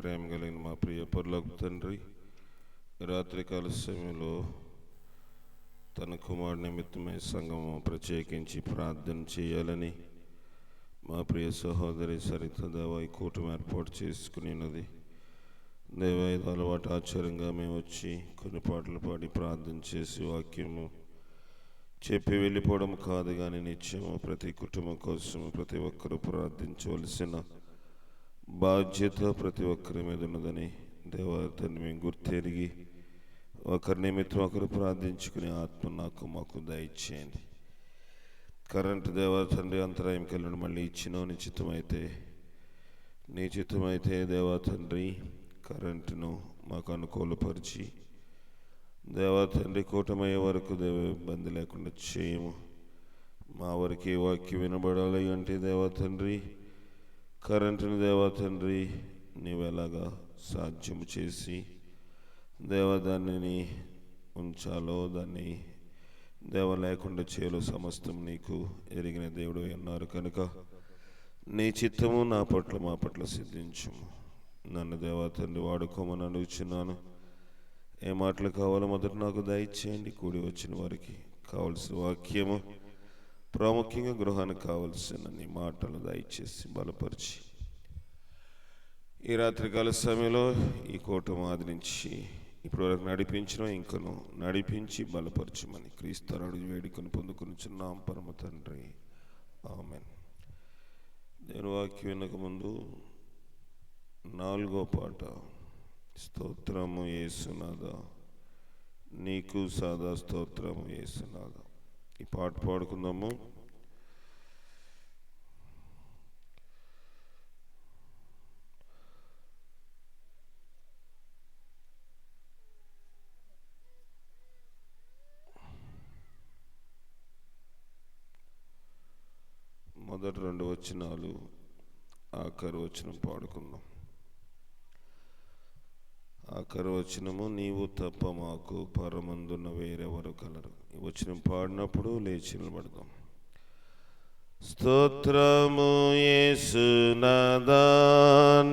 ప్రేమ కలిగిన మా ప్రియ పరలోకపు తండ్రి, రాత్రికాల సమయంలో తన కుమారుడు నిమిత్తమై సంఘము ప్రత్యేకించి ప్రార్థన చేయాలని మా ప్రియ సహోదరి సరిత దేవ ఈ కూటమి ఏర్పాటు చేసుకుని ఉన్నది. దేవ ఇది అలవాటు ఆచారంగా మేము వచ్చి కొన్ని పాటలు పాడి ప్రార్థన చేసి వాక్యము చెప్పి వెళ్ళిపోవడం కాదు, కానీ నిత్యము ప్రతి కుటుంబం కోసం ప్రతి ఒక్కరూ ప్రార్థించవలసిన బాధ్యత ప్రతి ఒక్కరి మీద ఉన్నదని దేవతని మేము గుర్తెరిగి ఒకరి నిమిత్తం ఒకరు ప్రార్థించుకునే ఆత్మ నాకు మాకు దయచేయండి. కరెంటు దేవతండ్రి అంతరాయం కలిగిన మళ్ళీ ఇచ్చినో నీ చిత్తమైతే దేవతండ్రి కరెంటును మాకు అనుకూలపరిచి దేవతండ్రి కూటమయ్యే వరకు దేవ ఇబ్బంది లేకుండా చేయము. మా వరకు ఏ వాక్యం వినబడాలి అంటే దేవతండ్రి కరెంటును దేవతండ్రి నీవెలాగా సాధ్యము చేసి దేవదాన్ని ఉంచాలో దాన్ని దేవ లేకుండా చేయలో సమస్తం నీకు ఎరిగిన దేవుడు అన్నారు కనుక నీ చిత్తము నా పట్ల మా పట్ల సిద్ధించుము. నన్ను దేవతండ్రి వాడుకోమని అడుగుచున్నాను. ఏ మాటలు కావాలో మొదట నాకు దయచేయండి. కూడి వచ్చిన వారికి కావలసిన వాక్యము ప్రాముఖ్యంగా గృహానికి కావలసిన నీ మాటలు దయచేసి బలపరిచి ఈ రాత్రికాల సమయంలో ఈ కూటమి ఆదరించి ఇప్పటివరకు నడిపించిన ఇంకను నడిపించి బలపరచమని క్రీస్తు అడుగు వేడుకొని పొందుకొనిచున్నాం పరమ తండ్రి, ఆమేన్. నేను వాక్యం వినక ముందు 4వ పాట స్తోత్రము యేసునాథా నీకు సదా స్తోత్రము యేసునాథా, ఈ పాట పాడుకుందాము. మొదటి 2 వచనాలు ఆఖరి వచనం పాడుకుందాం. ఆఖరి వచనము నీవు తప్ప మాకు పరమందున్న వేరెవరు కలరు. ఈ వచనం పాడినప్పుడు లేచి నిలబడదాం. స్తోత్రము యేసునాథా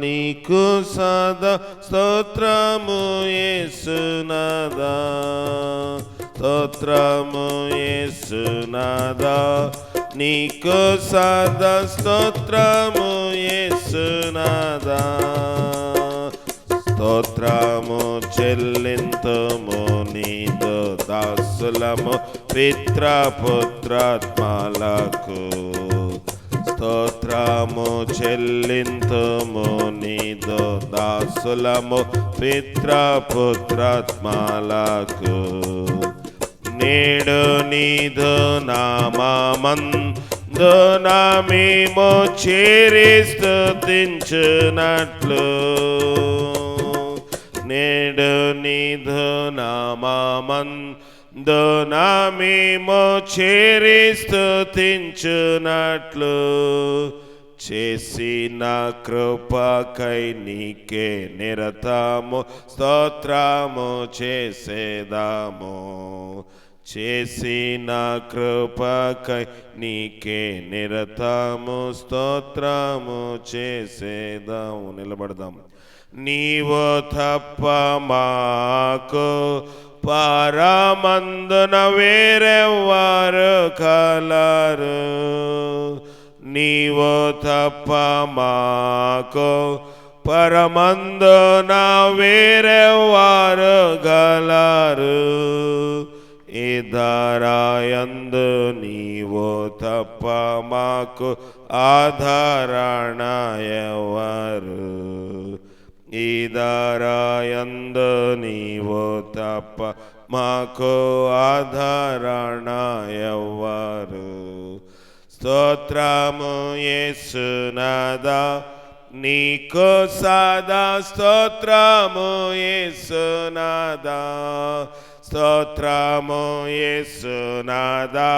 నీకు సదా స్తోత్రము యేసునాథా, స్తోత్రము యేసునాథా నీకు సదా స్తోత్రము యేసునాథా, స్తోత్రము చెల్లింతుము నీదు దాసులము పిత్రపుత్రాత్మలకు, స్తోత్రము చెల్లింతుము నీదు దాసులము పిత్రపుత్రాత్మలకు, నేడు నీదు నామమందు మేము చేరి స్తుతించునట్లు, నేడు నీదు నామమందు మేము చేరి స్తుతించునట్లు, చేసిన కృపకై నీకే నిరతము స్తోత్రము చేసేదాము, చేసిన కృపకై నీకే నిరతము స్తోత్రము చేసేదాము. నిలబడదాం. నీవు తప్ప మాకు పరమందున వేరెవ్వరు కలరు, నీవు తప్ప మాకు పరమందున వేరెవ్వరు గలరు, ఈ ధరాయందు నీవు తప్ప మాకు ఆధారణ ఎవరు, ఈ ధరాయందు నీవు తప్ప మాకు ఆధారణ ఎవరు, స్తోత్రము యేసునాథా నీకు సదా స్తోత్రము యేసునాథా, స్తోత్రము యేసునాథా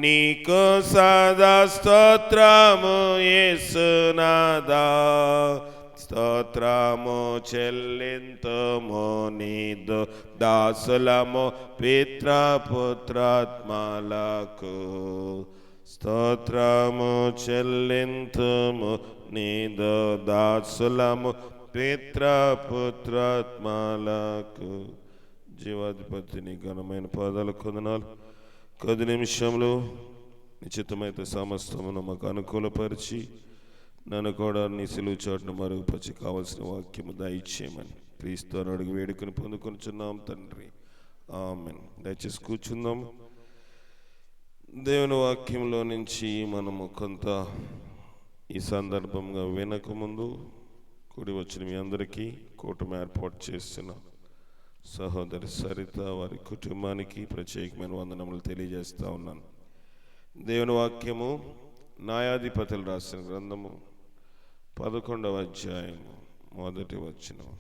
నీకు సదా స్తోత్రము యేసునాథా, స్తోత్రము చెల్లింతుము నీదు దాసులము పిత్రపుత్రాత్మలకు, స్తోత్రము చెల్లింతుము నీదు దాసులము పిత్ర పుత్రాత్మలకు జీవాధిపతిని ఘనమైన పాదాల కొందనాలు. కొద్ది నిమిషంలో నిశ్చితమైతే సమస్తమును మాకు అనుకూలపరిచి నన్ను కూడా నీ సిలువ చాటును మరుగుపరిచి కావలసిన వాక్యము దయచేయమని క్రీస్తు అడుగు వేడుకని పొందుకొనిచున్నాం తండ్రి, ఆమేన్. దయచేసి కూర్చుందాం. దేవుని వాక్యంలో నుంచి మనము కొంత ఈ సందర్భంగా వినకముందు కూడి వచ్చిన మీ అందరికీ కూటమి ఏర్పాటు చేసిన సహోదరి సరిత వారి కుటుంబానికి ప్రత్యేకమైన వందనములు తెలియజేస్తా ఉన్నాను. దేవుని వాక్యము న్యాయాధిపతులు రాసిన గ్రంథము 11వ అధ్యాయము 1వ వచనం.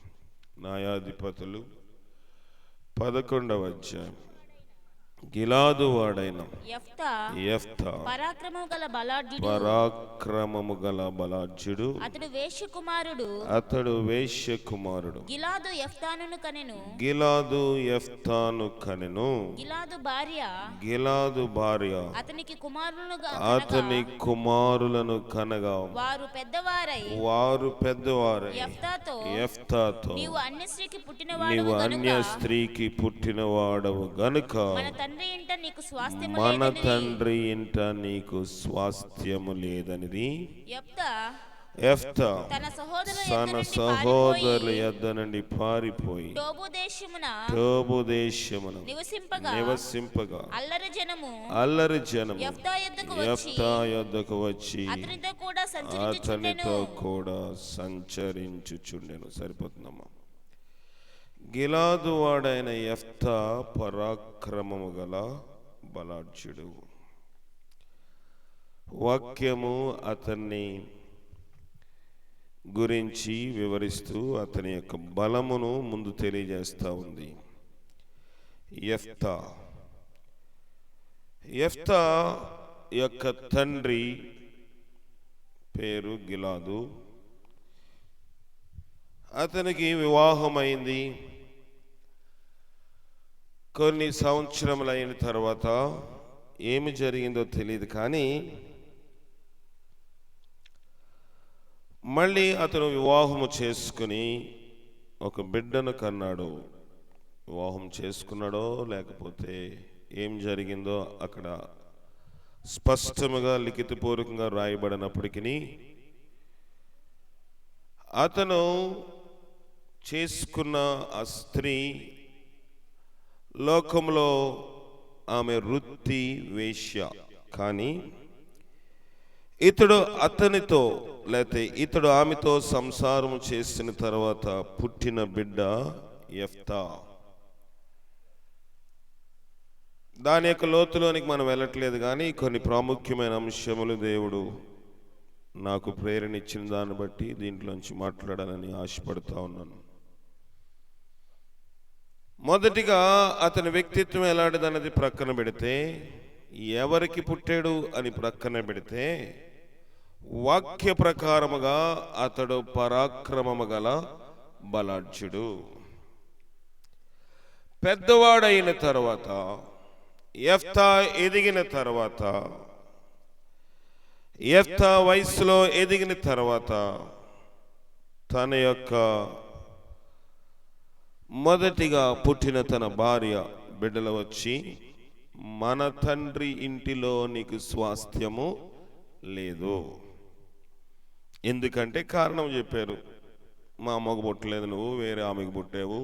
న్యాయాధిపతులు 11వ అధ్యాయం. గిలాదు వాడైన యెఫ్తా పరాక్రమము గల బలాఢ్యుడు అతడు వేశ్య కుమారుడు. గిలాదు యెఫ్తాను కనెను. గిలాదు భార్య అతని కుమారులను కనగా వారు పెద్దవారై యెఫ్తాతో నీవు అన్య స్త్రీకి పుట్టినవాడవు గనుక మన తండ్రి ఇంట నీకు స్వాస్థ్యము లేదనిది యెఫ్తా తన సహోదరుల యొద్ద నుండి పారిపోయి టోబు దేశమున నివసింపగా అల్లరి జనము యెఫ్తా యొద్దకు వచ్చి అతనితో కూడా సంచరించుచుండెను. సరిపోతుందమ్మా. గిలాదు వాడైన యెఫ్తా పరాక్రమము గల బలాఢ్యుడు. వాక్యము అతన్ని గురించి వివరిస్తూ అతని యొక్క బలమును ముందు తెలియజేస్తూ ఉంది. యెఫ్తా యొక్క తండ్రి పేరు గిలాదు. అతనికి వివాహమైంది. కొన్ని సంవత్సరములు అయిన తర్వాత ఏమి జరిగిందో తెలియదు, కానీ మళ్ళీ అతను వివాహము చేసుకుని ఒక బిడ్డను కన్నాడు. వివాహం చేసుకున్నాడో లేకపోతే ఏం జరిగిందో అక్కడ స్పష్టముగా లిఖితపూర్వకంగా రాయబడినప్పటికీ అతను చేసుకున్న ఆ స్త్రీ లోకంలో ఆమె వృత్తి వేశ్య. కానీ ఇతడు అతనితో లేకపోతే ఇతడు ఆమెతో సంసారం చేసిన తర్వాత పుట్టిన బిడ్డ యెఫ్తా. దాని యొక్క లోతులోనికి మనం వెళ్ళట్లేదు, కానీ కొన్ని ప్రాముఖ్యమైన అంశములు దేవుడు నాకు ప్రేరణ ఇచ్చిన దాన్ని బట్టి దీంట్లోంచి మాట్లాడాలని ఆశపడుతూ ఉన్నాను. మొదటిగా అతని వ్యక్తిత్వం ఎలాంటిదన్నది ప్రక్కన పెడితే, ఎవరికి పుట్టాడు అని ప్రక్కన పెడితే, వాక్య ప్రకారముగా అతడు పరాక్రమము గల బలాఢ్యుడు. పెద్దవాడైన తర్వాత యెఫ్తా ఎదిగిన తర్వాత, యెఫ్తా వయసులో ఎదిగిన తర్వాత తన యొక్క మొదటిగా పుట్టిన తన భార్య బిడ్డలు వచ్చి, మన తండ్రి ఇంటిలో నీకు స్వాస్థ్యము లేదు. ఎందుకంటే కారణం చెప్పారు. మా అమ్మకు పుట్టలేదు, నువ్వు వేరే ఆమెకు పుట్టావు,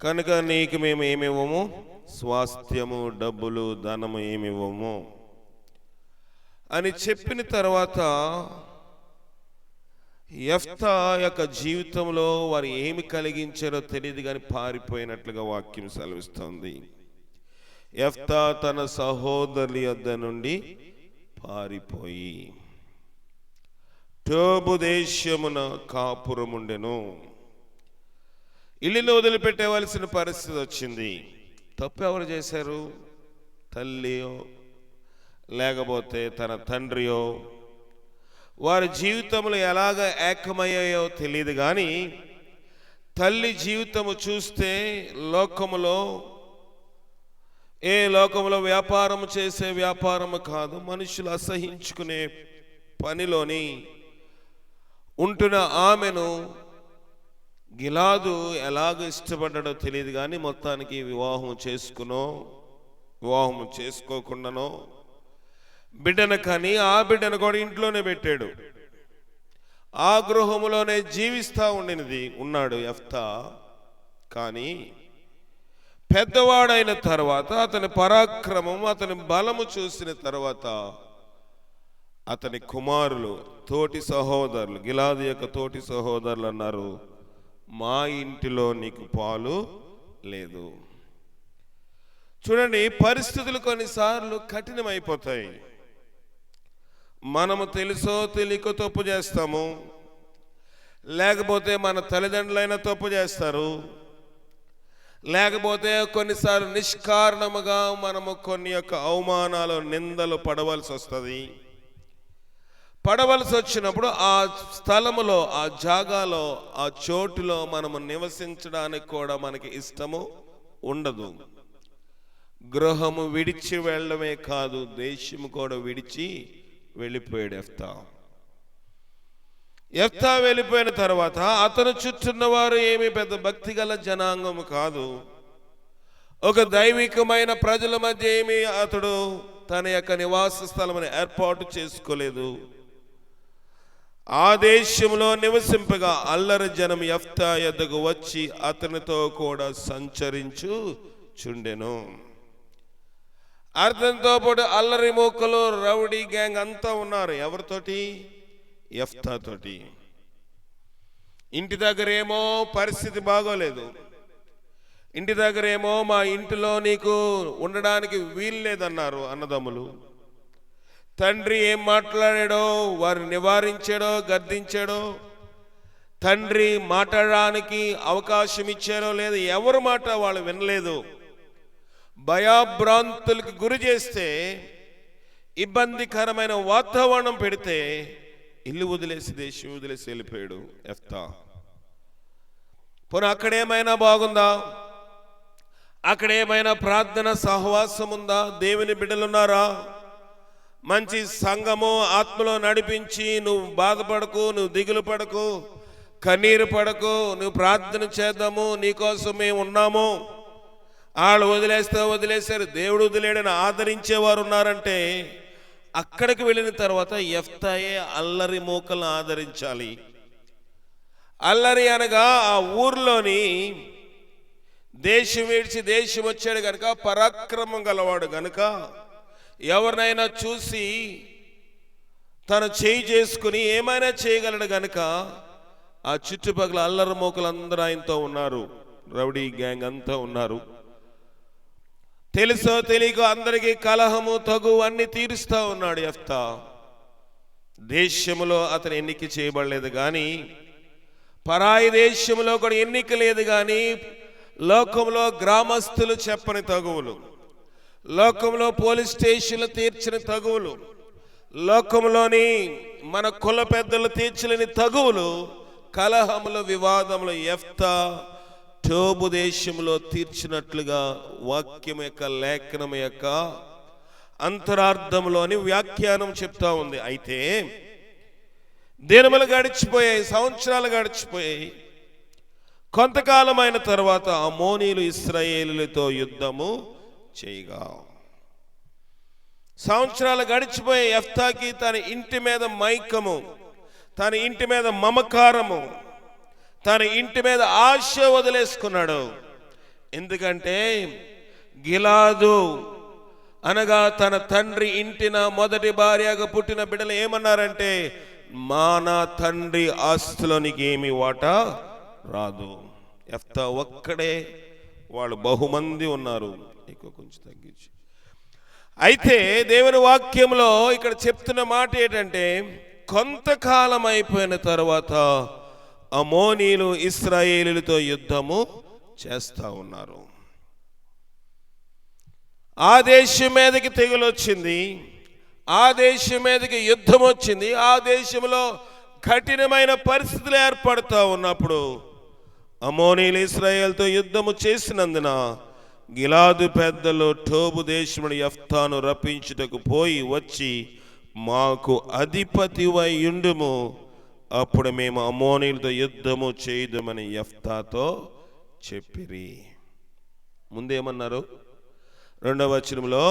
కనుక నీకు మేము ఏమివ్వము, స్వాస్థ్యము, డబ్బులు, ధనము ఏమివ్వము అని చెప్పిన తర్వాత యెఫ్తా యొక్క జీవితంలో వారు ఏమి కలిగించారో తెలియదు, కానీ పారిపోయినట్లుగా వాక్యం సెలవిస్తుంది. యెఫ్తా తన సహోదరుల యొద్ద నుండి పారిపోయి టోబు దేశమున కాపురముండెను. ఇల్లును వదిలిపెట్టవలసిన పరిస్థితి వచ్చింది. తప్పు ఎవరు చేశారు? తల్లియో లేకపోతే తన తండ్రియో? వారి జీవితంలో ఎలాగ ఏకమయ్యాయో తెలియదు, కానీ తల్లి జీవితము చూస్తే లోకములో వ్యాపారం చేసే వ్యాపారము కాదు, మనుషులు అసహించుకునే పనిలోని ఉంటున్న ఆమెను గిలాదు ఎలాగ ఇష్టపడ్డాడో తెలియదు కానీ మొత్తానికి వివాహం చేసుకోకుండానో బిడ్డను కానీ ఆ బిడ్డను కూడా ఇంట్లోనే పెట్టాడు. ఆ గృహములోనే జీవిస్తూ ఉన్నాడు యెఫ్తా. కానీ పెద్దవాడైన తర్వాత అతని పరాక్రమం, అతని బలము చూసిన తర్వాత అతని కుమారులు, తోటి సహోదరులు, గిలాదు యొక్క తోటి సహోదరులు అన్నారు, మా ఇంటిలో నీకు పాలు లేదు. చూడండి, పరిస్థితులు కొన్నిసార్లు కఠినమైపోతాయి. మనము తెలుసో తెలియకో తప్పు చేస్తాము, లేకపోతే మన తల్లిదండ్రులైనా తప్పు చేస్తారు, లేకపోతే కొన్నిసార్లు నిష్కారణముగా మనము కొన్ని యొక్క అవమానాలు, నిందలు పడవలసి వస్తుంది. పడవలసి వచ్చినప్పుడు ఆ స్థలములో, ఆ జాగాలో, ఆ చోటులో మనము నివసించడానికి కూడా మనకి ఇష్టము ఉండదు. గృహము విడిచి వెళ్ళడమే కాదు, దేశము కూడా విడిచి వెళ్ళిపోయాడు యెఫ్తా వెళ్ళిపోయిన తర్వాత అతను చుట్టూన్న వారు ఏమీ పెద్ద భక్తి గల జనాంగము కాదు. ఒక దైవికమైన ప్రజల మధ్య ఏమీ అతడు తన యొక్క నివాస స్థలమును ఏర్పాటు చేసుకోలేదు. ఆ దేశంలో నివసింపగా అల్లరి జనం యెఫ్తా యొద్దకు వచ్చి అతనితో కూడా సంచరించుచుండెను. అతనితో పాటు అల్లరి మూకలు, రౌడీ గ్యాంగ్ అంతా ఉన్నారు. ఎవరితోటి? యెఫ్తా తోటి. ఇంటి దగ్గర ఏమో పరిస్థితి బాగోలేదు, ఇంటి దగ్గర ఏమో మా ఇంటిలో నీకు ఉండడానికి వీలు లేదన్నారు అన్నదమ్ములు. తండ్రి ఏం మాట్లాడాడో, వారిని నివారించాడో, గద్దించాడో, తండ్రి మాట్లాడడానికి అవకాశం ఇచ్చారో లేదు, ఎవరి మాట వాళ్ళు వినలేదు. భయాభ్రాంతులకు గురి చేస్తే, ఇబ్బందికరమైన వాతావరణం పెడితే ఇల్లు వదిలేసి, దేశం వదిలేసి వెళ్ళిపోయాడు యెఫ్తా. పోనీ అక్కడేమైనా బాగుందా? అక్కడేమైనా ప్రార్థన సహవాసం ఉందా? దేవుని బిడ్డలున్నారా? మంచి సంఘము ఆత్మలో నడిపించి, నువ్వు బాధపడకు, నువ్వు దిగులు పడకు, కన్నీరు పడకు, నువ్వు ప్రార్థన చేద్దాము, నీకోసం మేము ఉన్నాము. వాళ్ళు వదిలేశారు, దేవుడు వదిలేడని ఆదరించేవారు ఉన్నారంటే, అక్కడికి వెళ్ళిన తర్వాత యెఫ్తాయే అల్లరి మూకలను ఆదరించాలి. అల్లరి అనగా ఆ ఊర్లోని దేశం విడిచి దేశం వచ్చాడు గనుక, పరాక్రమం గలవాడు గనుక, ఎవరినైనా చూసి తన చేయి చేసుకుని ఏమైనా చేయగలడు గనుక ఆ చుట్టుపక్కల అల్లరి మూకలు అందరూ ఆయనతో ఉన్నారు. రౌడీ గ్యాంగ్ అంతా ఉన్నారు. తెలుసో తెలియకో అందరికీ కలహము, తగు అన్ని తీరుస్తూ ఉన్నాడు యెఫ్తా. దేశములో అతను ఎన్నిక చేయబడలేదు కానీ, పరాయి దేశంలో కూడా ఎన్నిక లేదు కానీ, లోకంలో గ్రామస్తులు చెప్పని తగువులు, లోకంలో పోలీస్ స్టేషన్లు తీర్చిన తగువులు, లోకంలోని మన కుల పెద్దలు తీర్చలేని తగువులు, కలహములు, వివాదములు యెఫ్తా టోబు దేశంలో తీర్చినట్లుగా వాక్యం యొక్క, లేఖనం యొక్క అంతరార్థంలోని వ్యాఖ్యానం చెప్తా ఉంది. అయితే దినములు గడిచిపోయాయి, సంవత్సరాలు గడిచిపోయాయి. కొంతకాలమైన తర్వాత అమోనీయులు ఇశ్రాయేలులతో యుద్ధము చేయగా, సంవత్సరాలు గడిచిపోయాయి. యెఫ్తాకి తన ఇంటి మీద మైకము, తన ఇంటి మీద మమకారము, తన ఇంటి మీద ఆశ వదిలేసుకున్నాడు. ఎందుకంటే గిలాదు అనగా తన తండ్రి ఇంటిన మొదటి భార్యగా పుట్టిన బిడ్డలు ఏమన్నారంటే, నా తండ్రి ఆస్తిలో నీకేమి వాటా రాదు. యెఫ్తా ఒక్కడే, వాళ్ళు బహుమంది ఉన్నారు. కొంచెం తగ్గించి. అయితే దేవుని వాక్యంలో ఇక్కడ చెప్తున్న మాట ఏంటంటే, కొంతకాలం అయిపోయిన తర్వాత అమోనీయులు ఇశ్రాయేలులతో యుద్ధము చేస్తా ఉన్నారు. ఆ దేశం మీదకి తెగులు వచ్చింది, ఆ దేశం మీదకి యుద్ధం వచ్చింది. ఆ దేశంలో కఠినమైన పరిస్థితులు ఏర్పడుతూ ఉన్నప్పుడు అమోనీయులు ఇశ్రాయేలుతో యుద్ధము చేసినందున గిలాదు పెద్దలు టోబు దేశమును యెఫ్తాను రప్పించుటకు పోయి వచ్చి, మాకు అధిపతివై యుండుము, అప్పుడు మేము అమ్మోనీయులతో యుద్ధము చేయుదమని యెఫ్తాతో చెప్పిరి. ముందేమన్నారు? 2వ వచనంలో,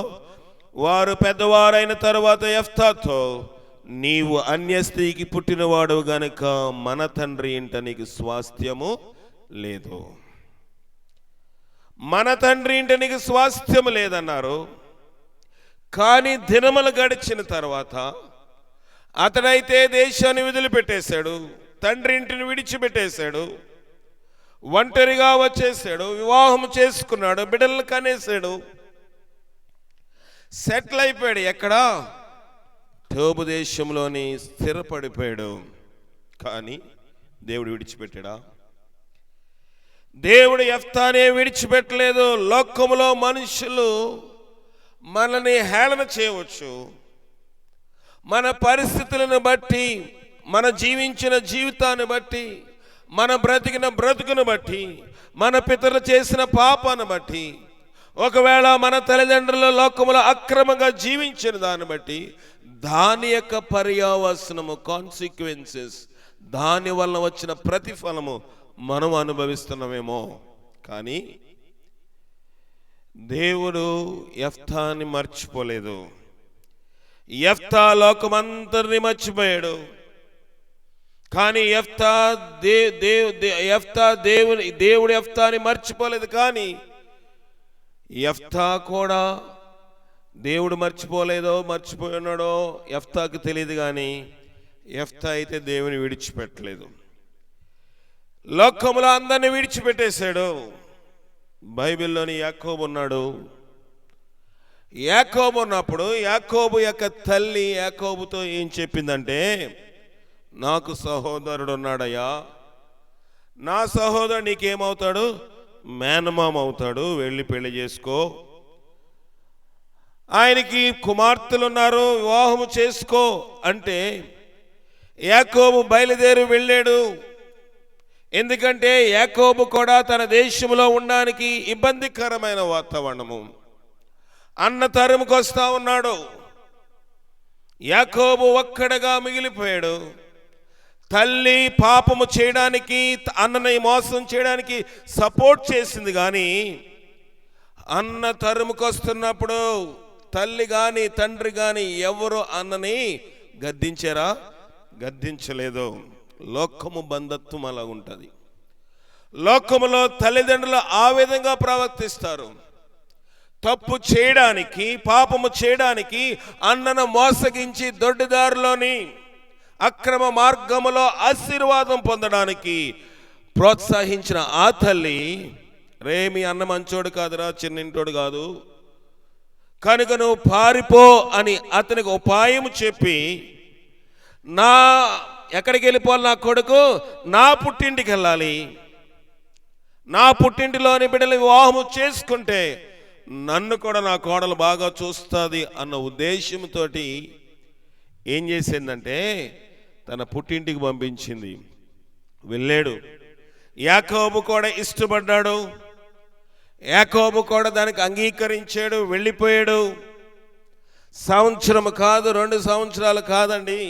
వారు పెద్దవారైన తరువాత యెఫ్తాతో, నీవు అన్య స్త్రీకి పుట్టినవాడు గనుక మన తండ్రి ఇంట నీకు స్వాస్థ్యము లేదు, మన తండ్రి ఇంట నీకు స్వాస్థ్యము లేదన్నారు. కానీ దినములు గడిచిన తర్వాత అతడైతే దేశాన్ని వదిలిపెట్టేశాడు, తండ్రి ఇంటిని విడిచిపెట్టేశాడు, ఒంటరిగా వచ్చేసాడు, వివాహం చేసుకున్నాడు, బిడ్డలను కనేశాడు, సెటిల్ అయిపోయాడు. ఎక్కడ? టోబు దేశంలోని స్థిరపడిపోయాడు. కానీ దేవుడు విడిచిపెట్టాడా? దేవుడు యెఫ్తానే విడిచిపెట్టలేదు. లోకములో మనుషులు మనల్ని హేళన చేయవచ్చు, మన పరిస్థితులను బట్టి, మన జీవించిన జీవితాన్ని బట్టి, మన బ్రతికిన బ్రతుకును బట్టి, మన పితరులు చేసిన పాపాన్ని బట్టి, ఒకవేళ మన తల్లిదండ్రుల లోకములో అక్రమంగా జీవించిన దాన్ని బట్టి దాని యొక్క పర్యావసనము, కాన్సిక్వెన్సెస్, దాని వలన వచ్చిన ప్రతిఫలము మనం అనుభవిస్తున్నామేమో. కానీ దేవుడు యెఫ్తాని మర్చిపోలేదు. యెఫ్తా లోకమంతరిని మర్చిపోయాడు. కానీ దేవుడు యెఫ్తాని మర్చిపోలేదు. కానీ యెఫ్తా కూడా దేవుడు మర్చిపోయి ఉన్నాడో యెఫ్తాకు తెలియదు. కానీ యెఫ్తా అయితే దేవుని విడిచిపెట్టలేదు. లోకములో అందరిని విడిచిపెట్టేశాడు. బైబిల్లోని యాకోబు ఉన్నాడు. యాకోబు ఉన్నప్పుడు యాకోబు యొక్క తల్లి యాకోబుతో ఏం చెప్పిందంటే, నాకు సహోదరుడు ఉన్నాడయ్యా, నా సహోదరుడు నీకేమవుతాడు? మేనమామ అవుతాడు, వెళ్ళి పెళ్లి చేసుకో, ఆయనకి కుమార్తెలు ఉన్నారు, వివాహము చేసుకో అంటే యాకోబు బయలుదేరి వెళ్ళాడు. ఎందుకంటే యాకోబు కూడా తన దేశంలో ఉండడానికి ఇబ్బందికరమైన వాతావరణము, అన్న తరుముకు వస్తా ఉన్నాడు. యాకోబు ఒక్కడగా మిగిలిపోయాడు. తల్లి పాపము చేయడానికి, అన్నని మోసం చేయడానికి సపోర్ట్ చేసింది. కానీ అన్న తరుముకు వస్తున్నప్పుడు తల్లి కానీ తండ్రి కానీ ఎవరు అన్నని గద్దించారా? గద్దించలేదు. లోకము బంధత్వం అలా ఉంటుంది. లోకములో తల్లిదండ్రులు ఆ విధంగా ప్రవర్తిస్తారు. తప్పు చేయడానికి, పాపము చేయడానికి, అన్నను మోసగించి దొడ్డిదారిలోని అక్రమ మార్గములో ఆశీర్వాదం పొందడానికి ప్రోత్సహించిన ఆ తల్లి, రే మీ అన్న మంచోడు కాదురా, చిన్నింటోడు కాదు కనుక నువ్వు పారిపో అని అతనికి ఉపాయం చెప్పి, ఎక్కడికి వెళ్ళిపోవాలి? నా కొడుకు నా పుట్టింటికి వెళ్ళాలి, నా పుట్టింటిలోని బిడ్డలు వివాహము చేసుకుంటే నన్ను కూడా నా కోడలు బాగా చూస్తుంది అన్న ఉద్దేశంతో ఏం చేసిందంటే తన పుట్టింటికి పంపించింది. వెళ్ళాడు. యాకోబు కూడా ఇష్టపడ్డాడు. యాకోబు కూడా దానికి అంగీకరించాడు, వెళ్ళిపోయాడు. సంవత్సరం కాదు, 2 సంవత్సరాలు కాదండి.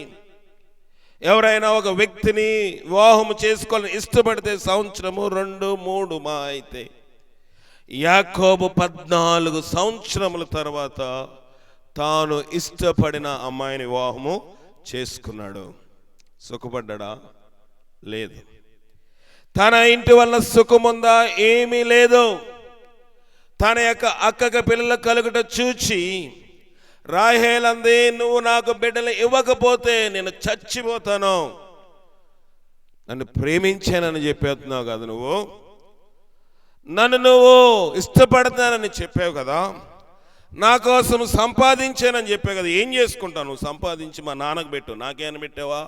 ఎవరైనా ఒక వ్యక్తిని వివాహము చేసుకోవాలని ఇష్టపడితే సంవత్సరము, 2, 3 మా అయితే. యాకోబు 14 సంవత్సరముల తర్వాత తాను ఇష్టపడిన అమ్మాయిని వివాహము చేసుకున్నాడు. సుఖపడ్డా? లేదు. తన ఇంటి వల్ల సుఖముందా? ఏమీ లేదు. తన యొక్క అక్కకి పిల్లలు కలుగుట చూచి రాహేల్ అంది, నువ్వు నాకు బిడ్డలు ఇవ్వకపోతే నేను చచ్చిపోతాను, నన్ను ప్రేమించానని చెప్పేస్తున్నావు కదా, నువ్వు ఇష్టపడతానని చెప్పావు కదా, నా కోసం సంపాదించానని చెప్పావు కదా, ఏం చేసుకుంటావు? నువ్వు సంపాదించి మా నాన్నకు పెట్టు, నాకేమైనా పెట్టావా?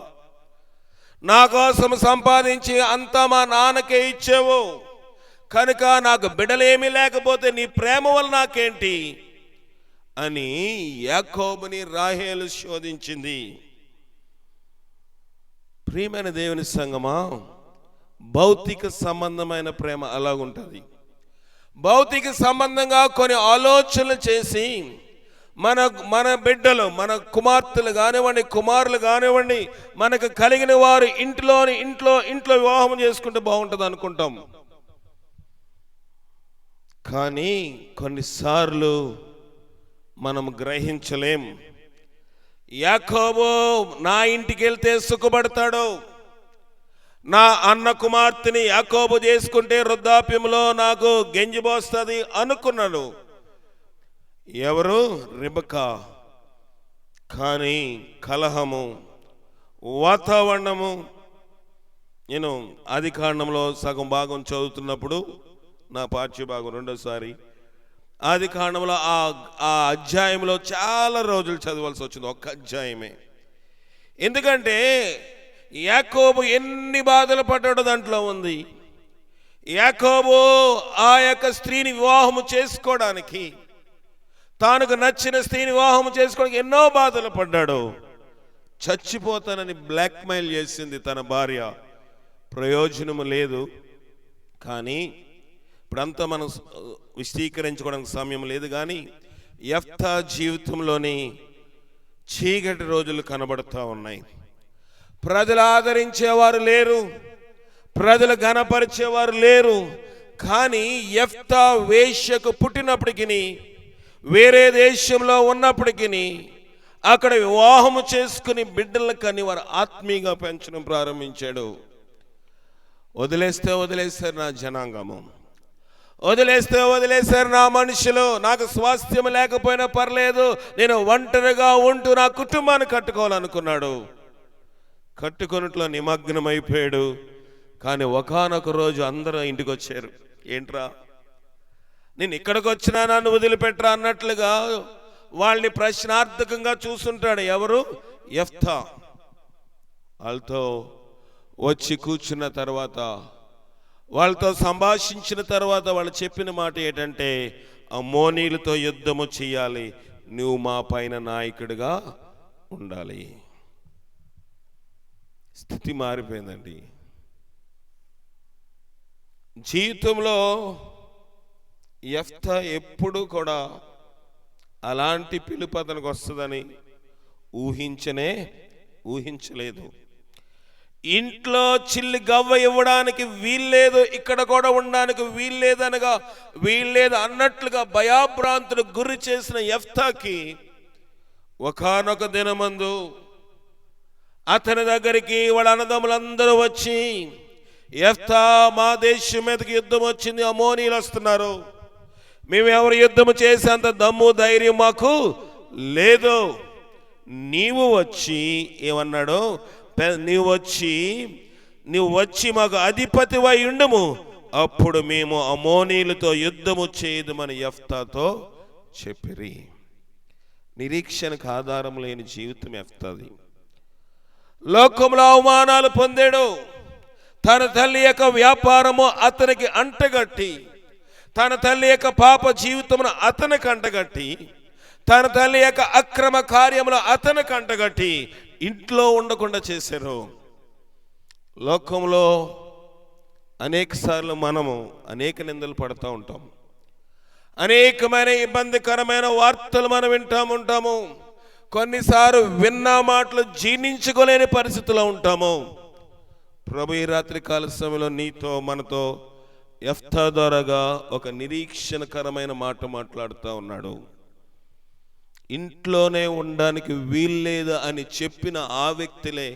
నా కోసం సంపాదించి అంతా మా నాన్నకే ఇచ్చావు కనుక నాకు బిడ్డలేమీ లేకపోతే నీ ప్రేమ వల్ల నాకేంటి అని యాకోబుని రాహేలు శోధించింది. ప్రియమైన దేవుని సంగమా, భౌతిక సంబంధమైన ప్రేమ అలాగుంటుంది. భౌతిక సంబంధంగా కొన్ని ఆలోచనలు చేసి మన మన బిడ్డలు, మన కుమార్తెలు కానివ్వండి, కుమారులు కానివ్వండి, మనకు కలిగిన వారు ఇంట్లో వివాహం చేసుకుంటే బాగుంటుంది అనుకుంటాం. కానీ కొన్నిసార్లు మనం గ్రహించలేం. యాకోబు నా ఇంటికి వెళ్తే సుఖపడతాడు, నా అన్న కుమార్తెని యాకోబు చేసుకుంటే వృద్ధాప్యంలో నాకు గెంజిపోస్తుంది అనుకున్నాడు. ఎవరు? రిబకా. కానీ కలహము, వాతావరణము. నేను ఆదికాండంలో సగం భాగం చదువుతున్నప్పుడు, నా పాఠ్యభాగం రెండోసారి, ఆదికాండంలో ఆ అధ్యాయంలో చాలా రోజులు చదవాల్సి వచ్చింది, ఒక్క అధ్యాయమే. ఎందుకంటే యాకోబు ఎన్ని బాధలు పడ్డాడో దాంట్లో ఉంది. యాకోబు ఆ యొక్క స్త్రీని వివాహము చేసుకోవడానికి, తానుకు నచ్చిన స్త్రీని వివాహం చేసుకోవడానికి ఎన్నో బాధలు పడ్డాడు. చచ్చిపోతానని బ్లాక్మెయిల్ చేసింది తన భార్య, ప్రయోజనము లేదు. కానీ ఇప్పుడంతా మనం విశదీకరించుకోవడానికి సమయం లేదు. కానీ యెఫ్తా జీవితంలోని చీకటి రోజులు కనబడుతూ ఉన్నాయి. ప్రజలు ఆదరించేవారు లేరు, ప్రజలు ఘనపరిచేవారు లేరు. కానీ యెఫ్తా వేశ్యకు పుట్టినప్పటికీ, వేరే దేశంలో ఉన్నప్పటికీ అక్కడ వివాహము చేసుకుని బిడ్డలను కని వారు ఆత్మీయంగా పెంచడం ప్రారంభించాడు. వదిలేస్తారు నా జనాంగము, వదిలేస్తారు నా మనుషులు. నాకు స్వాస్థ్యం లేకపోయినా పర్లేదు, నేను ఒంటరిగా ఉంటూ నా కుటుంబాన్ని కట్టుకోవాలనుకున్నాడు. కట్టుకొనుట్లో నిమగ్నమైపోయాడు. కానీ ఒకానొక రోజు అందరూ ఇంటికి వచ్చారు. ఏంట్రా, నేను ఇక్కడికి వచ్చినా నన్ను వదిలిపెట్టరా అన్నట్లుగా వాళ్ళని ప్రశ్నార్థకంగా చూస్తుంటాడు. ఎవరు? యెఫ్తా. వాళ్ళతో వచ్చి కూర్చున్న తర్వాత, వాళ్ళతో సంభాషించిన తర్వాత వాళ్ళు చెప్పిన మాట ఏంటంటే, అమ్మోనీలతో యుద్ధము చేయాలి, నువ్వు మా పైన నాయకుడిగా ఉండాలి. స్థితి మారిపోయిందండి. జీవితంలో యెఫ్తా ఎప్పుడు కూడా అలాంటి పిలుపు అతనికి వస్తుందని ఊహించలేదు. ఇంట్లో చిల్లి గవ్వ ఇవ్వడానికి వీల్లేదు, ఇక్కడ కూడా ఉండడానికి వీల్లేదు అన్నట్లుగా భయాభ్రాంతులకు గురి చేసిన యెఫ్తాకి ఒకానొక దినమందు అతని దగ్గరికి వాళ్ళ అన్నదమ్ములందరూ వచ్చి, యెఫ్తా, మా దేశం మీదకి యుద్ధం వచ్చింది, అమోనీలు వస్తున్నారు, మేము ఎవరు యుద్ధము చేసేంత దమ్ము ధైర్యం మాకు లేదు. నీవు వచ్చి ఏమన్నాడు? నీవు వచ్చి మాకు అధిపతివై ఉండుము, అప్పుడు మేము అమోనీలతో యుద్ధము చేయదుమని యెఫ్తాతో చెప్పిరి. నిరీక్షణకు ఆధారం లేని జీవితం యెఫ్తాది. లోకంలో అవమానాలు పొందాడు. తన తల్లి యొక్క వ్యాపారము అతనికి అంటగట్టి, తన తల్లి యొక్క పాప జీవితమును అతనికి అంటగట్టి, తన తల్లి యొక్క అక్రమ కార్యములు అతనికి అంటగట్టి ఇంట్లో ఉండకుండా చేశారు. లోకంలో అనేక సార్లు మనము అనేక నిందలు పడుతూ ఉంటాం. అనేకమైన ఇబ్బందికరమైన వార్తలు మనం ఉంటాము. కొన్నిసార్లు విన్న మాటలు జీర్ణించుకోలేని పరిస్థితిలో ఉంటాము. ప్రభు ఈ రాత్రి కాల సమయంలో నీతో మనతో యెఫ్తా ద్వారాగా ఒక నిరీక్షణకరమైన మాట మాట్లాడుతూ ఉన్నాడు. ఇంట్లోనే ఉండడానికి వీల్లేదు అని చెప్పిన ఆ వ్యక్తులే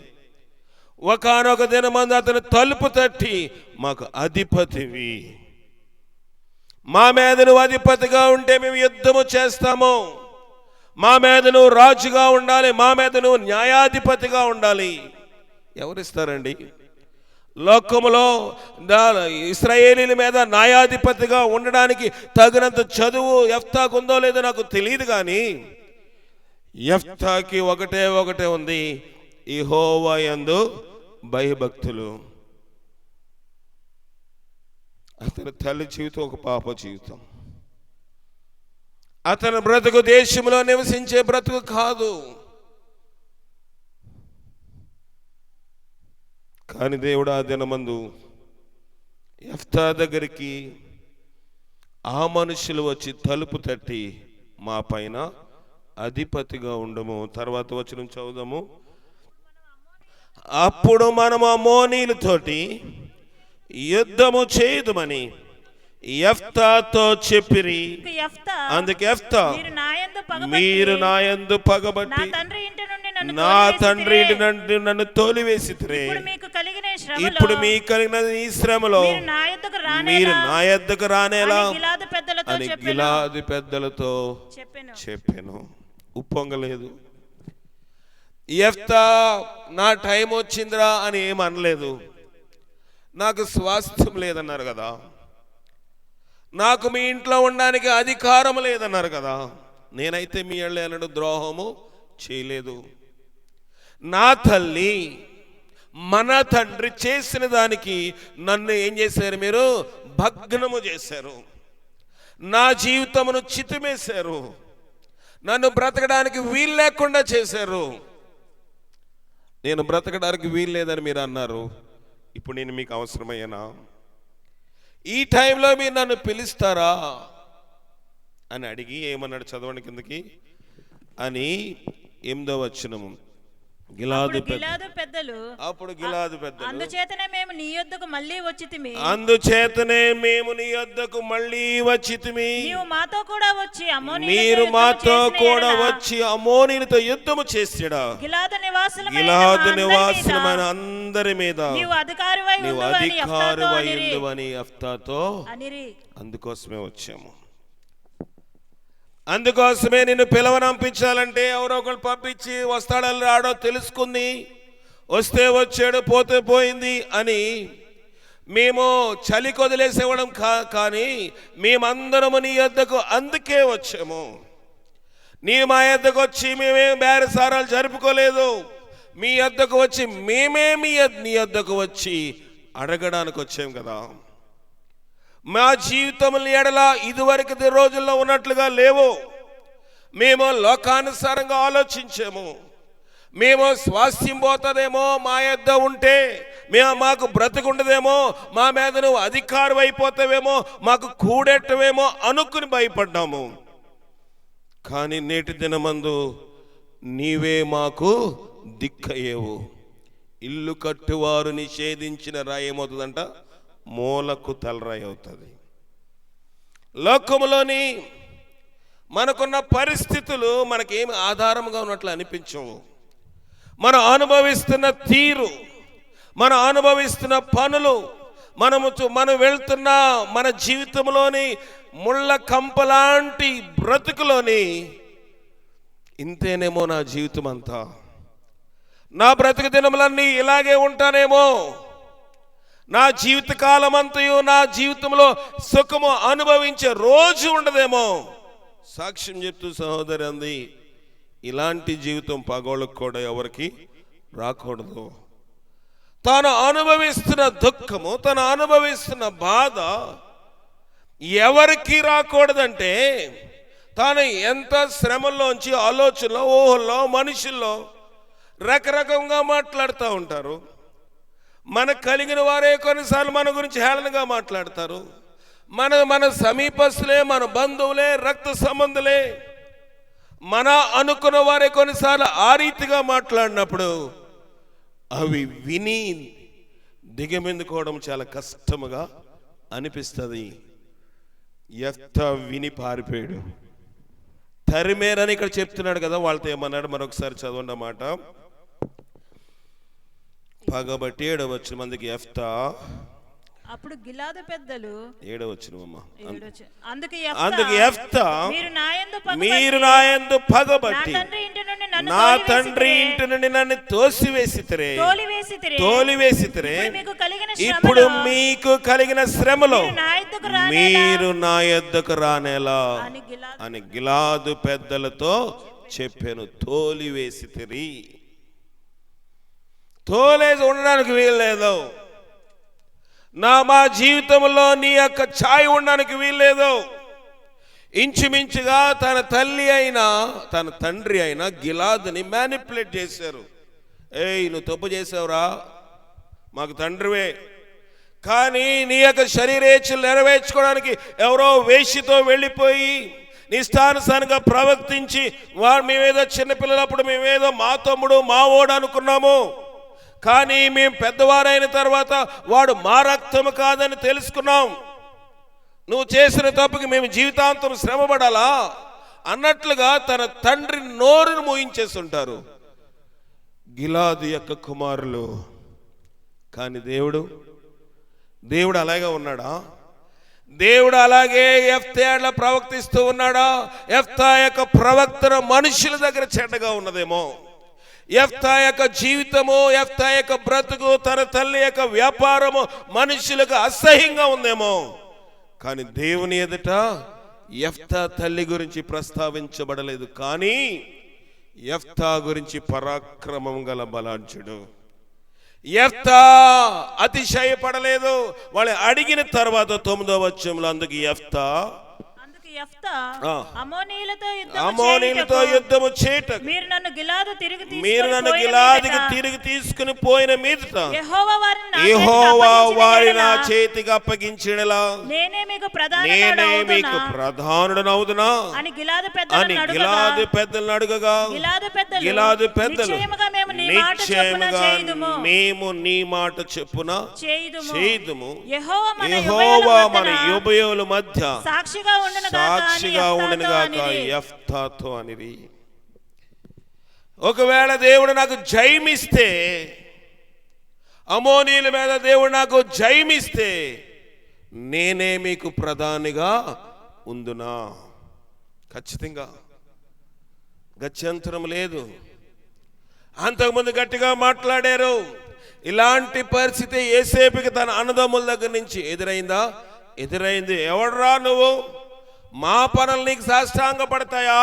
ఒకానొక దినమందు అతను తలుపు తట్టి, మాకు అధిపతివి, మా మీద నువ్వు అధిపతిగా ఉంటే మేము యుద్ధము చేస్తాము, మా మీద నువ్వు రాజుగా ఉండాలి, మా మీద నువ్వు న్యాయాధిపతిగా ఉండాలి. ఎవరిస్తారండి? లోకములో ఇశ్రాయేలీల మీద న్యాయాధిపతిగా ఉండడానికి తగినంత చదువు యెఫ్తాకు ఉందో లేదో నాకు తెలియదు. కానీ యెఫ్తాకి ఒకటే ఉంది, యెహోవా యందు భయభక్తులు. అతని తల్లి జీవితం ఒక పాప జీవితం. అతని బ్రతుకు దేశంలో నివసించే బ్రతుకు కాదు. కానీ దేవుడు ఆ దినమందు యెఫ్తా దగ్గరికి ఆ మనుషులు వచ్చి తలుపు తట్టి, మా పైన అధిపతిగా ఉండము. తర్వాత వచనం చదువుదాము. అప్పుడు మనము అమ్మోనీయులతోటి యుద్ధము చేయుదుమని యెఫ్తాతో చెప్పిరి. అందుకు యెఫ్తా, మీరు నా యందు పగబట్టి నా తండ్రి ఇంటి నుండి నన్ను తోలివేసితిరే. ఇప్పుడు మీకు కలిగిన ఈ శ్రమలో మీరు నా యొద్దకు రానేలా అని గిలాదు పెద్దలతో చెప్పాను. ఉప్పొంగలేదు. యెఫ్తా నా టైం వచ్చిందిరా అని ఏమనలేదు. నాకు స్వాస్థ్యం లేదన్నారు కదా, నాకు మీ ఇంట్లో ఉండడానికి అధికారం లేదన్నారు కదా, నేనైతే మీ ఏళ్ళను ద్రోహము చేయలేదు. నా తల్లి మన తండ్రి చేసిన దానికి నన్ను ఏం చేశారు? మీరు భగ్నము చేశారు. నా జీవితమును చితిమేశారు. నన్ను బ్రతకడానికి వీలు లేకుండా చేశారు. నేను బ్రతకడానికి వీలు లేదని మీరు అన్నారు. ఇప్పుడు నేను మీకు అవసరమయ్యానా? ఈ టైంలో మీరు నన్ను పిలుస్తారా అని అడిగి ఏమన్నాడు? చదవండి కిందకి. అని 8వ వచనము. అప్పుడు గిలాదు పెద్దలు అందుచేతనే మేము నీ యొద్దకు మళ్ళీ వచ్చితిమి. నీవు మాతో కూడా వచ్చి మీరు మాతో కూడా వచ్చి అమ్మోనీయులతో యుద్ధము చేసాడా? గిలాదు నివాసులమైన అందరి మీద నీవు అధికారివై ఉండువని యెఫ్తాతో అనిరి. అందుకోసమే వచ్చాము. అందుకోసమే నిన్ను పిలవనంపించాలంటే ఎవరో ఒకరు పంపించి వస్తాడో రాడో తెలుసుకుంది, వస్తే వచ్చాడు పోతే పోయింది అని మేము చలి కొదిలేసేవడం కానీ మేమందరము నీ యొద్దకు అందుకే వచ్చాము. నీ మా యొద్దకు వచ్చి మేమేం బేరసారాలు జరుపుకోలేదు. మీ యొద్దకు వచ్చి మేమే నీ యొద్దకు వచ్చి అడగడానికి వచ్చాం కదా. మా జీవితముల ఎడల ఇదివరకు రోజుల్లో ఉన్నట్లుగా లేవు. మేము లోకానుసారంగా ఆలోచించాము. మేము స్వాస్థ్యం పోతుందేమో మా యొద్ద ఉంటే, మాకు బ్రతుకుండదేమో, మా మీద నువ్వు అధికారం అయిపోతావేమో, మాకు కూడెట్టవేమో అనుకుని భయపడ్డాము. కానీ నేటి దినమందు నీవే మాకు దిక్కయ్యేవు. ఇల్లు కట్టువారు నిషేధించిన రాయి ఏమవుతుందంట? మూలకు తలరాయి అవుతుంది. లోకములోని మనకున్న పరిస్థితులు మనకేమి ఆధారంగా ఉన్నట్లు అనిపించవు. మనం అనుభవిస్తున్న తీరు, మనం అనుభవిస్తున్న పనులు, మనం వెళ్తున్న మన జీవితంలోని ముళ్ళ కంపలాంటి బ్రతుకులోని ఇంతేనేమో నా జీవితం అంతా, నా బ్రతుకు దినములన్నీ ఇలాగే ఉంటానేమో, నా జీవితకాలం అంతయు నా జీవితంలో సుఖము అనుభవించే రోజు ఉండదేమో. సాక్ష్యం చెప్తూ సహోదరి అంది, ఇలాంటి జీవితం పగోళ్ళకు కూడా ఎవరికి రాకూడదు. తాను అనుభవిస్తున్న దుఃఖము, తను అనుభవిస్తున్న బాధ ఎవరికి రాకూడదంటే, తాను ఎంత శ్రమల్లోంచి ఆలోచనలో, ఊహల్లో, మనుషుల్లో రకరకంగా మాట్లాడుతూ ఉంటారు. మనకు కలిగిన వారే కొన్నిసార్లు మన గురించి హేళనగా మాట్లాడతారు. మన సమీపస్తులే, మన బంధువులే, రక్త సంబంధులే, మన అనుకున్న వారే కొన్నిసార్లు ఆ రీతిగా మాట్లాడినప్పుడు అవి విని దిగమిందుకోవడం చాలా కష్టముగా అనిపిస్తుంది. యెఫ్తా విని పారిపోయాడు. తరిమేరని ఇక్కడ చెప్తున్నాడు కదా, వాళ్ళతో ఏమన్నాడు మరొకసారి చదవండి మాట. పగబట్టి 7వ వచనం. మందికి యెఫ్తా అప్పుడు గిలాదు పెద్దలు 7వ వచనం. అందుకు యెఫ్తా మీరు నా యందు పగబట్టి నా తండ్రి ఇంటి నుండి నన్ను తోలివేసితిరే. ఇప్పుడు మీకు కలిగిన శ్రమలో మీరు నా యొద్దకు రానేలా అని గిలాదు పెద్దలతో చెప్పాను. తోలివేసితిరి. తోలేసి ఉండడానికి వీల్లేదు. మా జీవితంలో నీ యొక్క ఛాయ్ ఉండడానికి వీల్లేదు. ఇంచుమించుగా తన తల్లి అయినా తన తండ్రి అయినా గిలాదుని మ్యానిపులేట్ చేశారు. నువ్వు తప్పు చేసావురా, మాకు తండ్రివే, కానీ నీ యొక్క శరీరేచ్ఛలు నెరవేర్చుకోవడానికి ఎవరో వేషితో వెళ్ళిపోయి నిష్టానుసారంగా ప్రవర్తించి మేమేదో చిన్నపిల్లలప్పుడు మేమేదో మా తమ్ముడు మా ఓడు అనుకున్నాము. కానీ మేము పెద్దవారైన తర్వాత వాడు మా రక్తము కాదని తెలుసుకున్నాం. నువ్వు చేసిన తప్పుకి మేము జీవితాంతం శ్రమపడాలా అన్నట్లుగా తన తండ్రి నోరును మోయించేస్తుంటారు గిలాదు యొక్క కుమారులు. కానీ దేవుడు అలాగే ఉన్నాడా? దేవుడు అలాగే యెఫ్తా ప్రవర్తిస్తూ ఉన్నాడా? యెఫ్తా యొక్క ప్రవర్తన మనుషుల దగ్గర చెడ్డగా ఉన్నదేమో, యెఫ్తా యొక్క జీవితము, యెఫ్తా యొక్క బ్రతుకు, తన తల్లి యొక్క వ్యాపారము మనుషులకు అసహ్యంగా ఉందేమో. కానీ దేవుని ఎదుట యెఫ్తా తల్లి గురించి ప్రస్తావించబడలేదు. కానీ యెఫ్తా గురించి పరాక్రమం గల బలాఢ్యుడు. యెఫ్తా అతిశయపడలేదు. వాళ్ళు అడిగిన తర్వాత 9వ వచనంలో అందుకు యెఫ్తా అమోనీయులతో యుద్ధము చేయుటకు మీరు నన్ను గిలాదుకి తిరిగి తీసుకుని పోయిన మీదట యెహోవా వారిని నా చేతికి అప్పగించినలా నేనే మీకు ప్రధానుడనవుదునా అని గిలాదు పెద్దలను అడుగగా గిలాదు పెద్దలు నిశ్చయముగా మేము నీ మాట చెప్పున చేయుదుము, యెహోవా మన యుబయోల మధ్య సాక్షిగా ఉండనుగాక యెఫ్తాతో అనిరి. ఒకవేళ దేవుడు నాకు జయమిస్తే, అమోనీయుల మీద దేవుడు నాకు జయమిస్తే నేనే మీకు ప్రధానిగా ఉందునా? ఖచ్చితంగా గత్యంతరం లేదు. అంతకుముందు గట్టిగా మాట్లాడారు. ఇలాంటి పరిస్థితి యోసేపుకి తన అన్నదమ్ముల దగ్గర నుంచి ఎదురైంది. ఎవడరా నువ్వు? మా పనులు నీకు సాష్టాంగ పడతాయా?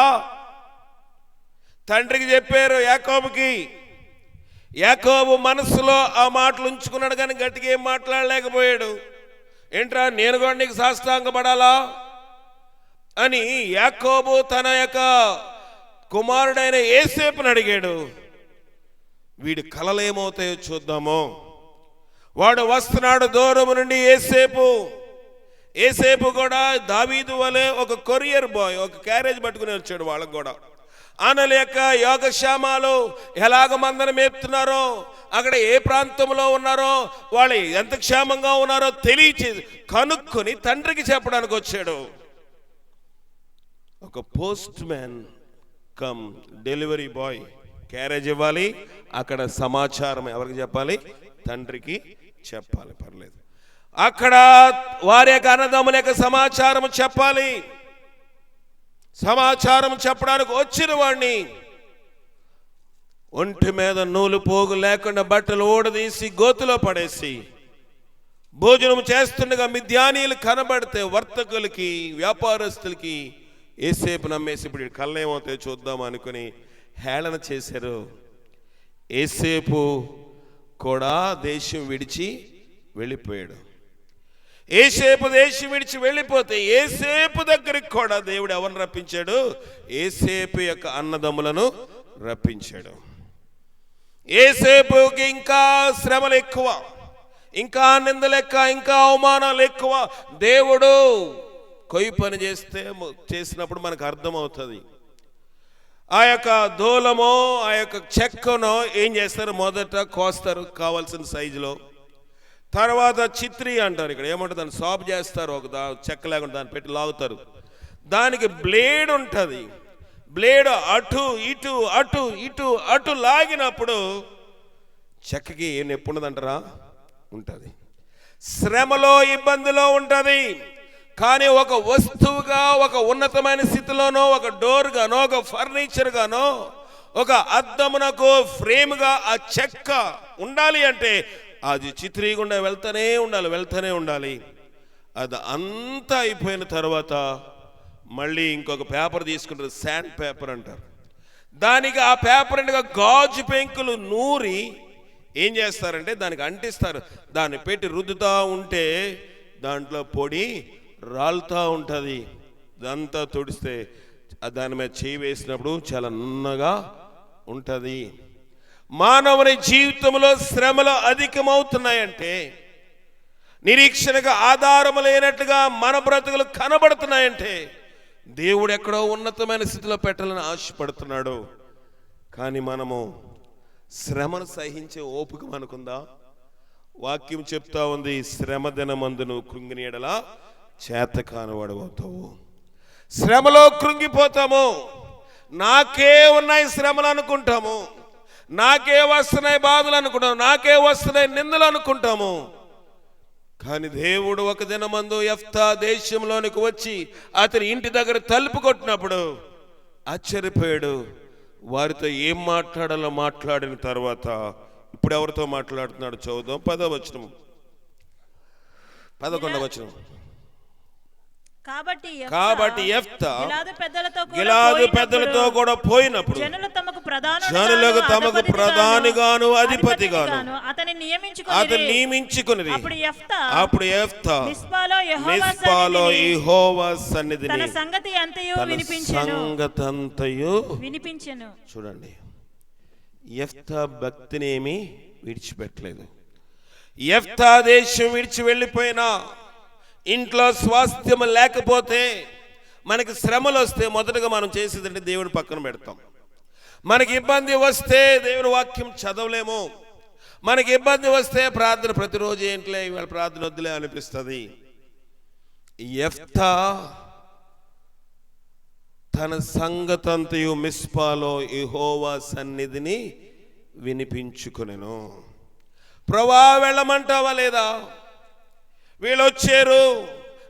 తండ్రికి చెప్పారు యాకోబుకి. యాకోబు మనసులో ఆ మాటలు ఉంచుకున్నాడు కానీ గట్టిగా ఏం మాట్లాడలేకపోయాడు. ఏంట్రా నేను కూడా నీకు సాష్టాంగ పడాలా అని యాకోబు తన యొక్క కుమారుడైన యోసేపుని అడిగాడు. వీడి కలలు ఏమవుతాయో చూద్దాము. వాడు వస్తున్నాడు దూరం నుండి. యోసేపు కూడా దావీదు వలె ఒక కొరియర్ బాయ్, ఒక క్యారేజ్ పట్టుకుని వచ్చాడు. వాళ్ళకు కూడా ఆనల యొక్క యోగక్షేమాలు ఎలాగ మందన మేపుతున్నారో, అక్కడ ఏ ప్రాంతంలో ఉన్నారో, వాళ్ళు ఎంత క్షేమంగా ఉన్నారో కనుక్కొని తండ్రికి చెప్పడానికి వచ్చాడు. ఒక post man come delivery boy carriage ఇవ్వాలి. అక్కడ సమాచారం ఎవరికి చెప్పాలి? తండ్రికి చెప్పాలి. పర్లేదు, అక్కడ వారి యొక్క అన్నదమ్ముల యొక్క సమాచారం చెప్పాలి. సమాచారం చెప్పడానికి వచ్చిన వాడిని ఒంటి మీద నూలు పోగు లేకుండా బట్టలు ఊడదీసి గోతులో పడేసి భోజనం చేస్తుండగా మిద్యానీయులు కనబడితే వర్తకులకి, వ్యాపారస్తులకి యోసేపు నమ్మేసి ఇప్పుడు కళ్ళేమవుతాయో చూద్దాం అనుకుని హేళన చేశారు. యోసేపు కూడా దేశం విడిచి వెళ్ళిపోయాడు. యోసేపు దేశం విడిచి వెళ్ళిపోతే యోసేపు దగ్గరికి కూడా దేవుడు ఎవరిని రప్పించాడు? యోసేపు యొక్క అన్నదమ్ములను రప్పించాడు. యోసేపుకి ఇంకా శ్రమలు ఎక్కువ, ఇంకా నిందలు ఎక్కువ, ఇంకా అవమానాలు ఎక్కువ. దేవుడు కొయ్యి పని చేసినప్పుడు మనకు అర్థమవుతుంది. ఆ యొక్క దూలమో ఆ యొక్క చెక్కనో ఏం చేస్తారు? మొదట కోస్తారు కావాల్సిన సైజులో. తర్వాత చిత్రి అంటారు, ఇక్కడ ఏమంటారు, దాన్ని సాప్ చేస్తారు. ఒక చెక్క లేకుండా దాన్ని పెట్టి లాగుతారు. దానికి బ్లేడ్ ఉంటుంది. బ్లేడ్ అటు ఇటు అటు ఇటు అటు లాగినప్పుడు చెక్కకి ఏం నొప్పి ఉండదంటారా? ఉంటుంది. శ్రమలో ఇబ్బందిలో ఉంటుంది. కానీ ఒక వస్తువుగా, ఒక ఉన్నతమైన స్థితిలోనో, ఒక డోర్ గానో, ఒక ఫర్నిచర్ గానో, ఒక అద్దమునకు ఫ్రేమ్గా ఆ చెక్క ఉండాలి అంటే అది చిత్రీగుండా వెళ్తూనే ఉండాలి. అది అంతా అయిపోయిన తర్వాత మళ్ళీ ఇంకొక పేపర్ తీసుకుంటారు, శాండ్ పేపర్ అంటారు. దానికి ఆ పేపర్ అంటే గాజు పెంకులు నూరి ఏం చేస్తారంటే దానికి అంటిస్తారు. దాన్ని పెట్టి రుద్దుతూ ఉంటే దాంట్లో పొడి రాలుతూ ఉంటుంది. ఇదంతా తుడిస్తే దాని మీద చేయి వేసినప్పుడు చాలా నున్నగా ఉంటుంది. మానవుని జీవితంలో శ్రమలు అధికమవుతున్నాయంటే, నిరీక్షణకు ఆధారం లేనట్టుగా మన బ్రతుకులు కనబడుతున్నాయంటే దేవుడు ఎక్కడో ఉన్నతమైన స్థితిలో పెట్టాలని ఆశపడుతున్నాడు. కానీ మనము శ్రమను సహించే ఓపిక మనకుందా? వాక్యం చెప్తా ఉంది, శ్రమ దినమందు నువ్వు కృంగిన ఎడల చేతకానివాడు అవుతావు. శ్రమలో కృంగిపోతాము. నాకే ఉన్నాయి శ్రమలు అనుకుంటాము, నాకే వస్తున్నాయి బాధలు అనుకుంటాము, నాకే వస్తున్నాయి నిందలు అనుకుంటాము. కానీ దేవుడు ఒక దినమందు యెఫ్తా దేశంలోనికి వచ్చి అతని ఇంటి దగ్గర తలుపు కొట్టినప్పుడు ఆశ్చర్యపోయాడు. వారితో ఏం మాట్లాడాలో మాట్లాడిన తర్వాత ఇప్పుడు ఎవరితో మాట్లాడుతున్నాడు చదువుదాం. 10వ వచనం 11వ వచనం. కాబట్టి యెఫ్తా గిలాదు పెద్దలతో కూడా పోయినప్పుడు జనులకు తమకు ప్రధానిగాను అధిపతిగాను అతని నియమించుకుని అప్పుడు యెఫ్తా మిస్పాలో యెహోవా సన్నిధిని తన సంగతి అంతయు వినిపించెను. చూడండి, యెఫ్తా భక్తినేమి విడిచిపెట్టలేదు. యెఫ్తా దేశం విడిచి వెళ్ళిపోయినా, ఇంట్లో స్వాస్థ్యం లేకపోతే, మనకి శ్రమలు వస్తే మొదటగా మనం చేసేదంటే దేవుని పక్కన పెడతాం. మనకి ఇబ్బంది వస్తే దేవుని వాక్యం చదవలేము. మనకి ఇబ్బంది వస్తే ప్రార్థన ప్రతిరోజు ఏంట్లే ఇవాళ ప్రార్థన వద్దులే అనిపిస్తుంది. యెఫ్తా తన సంగతంతయు మిస్పాలో యెహోవా సన్నిధిని వినిపించుకొనెను. ప్రభువా వెళ్ళమంటావా లేదా? వీళ్ళు వచ్చారు,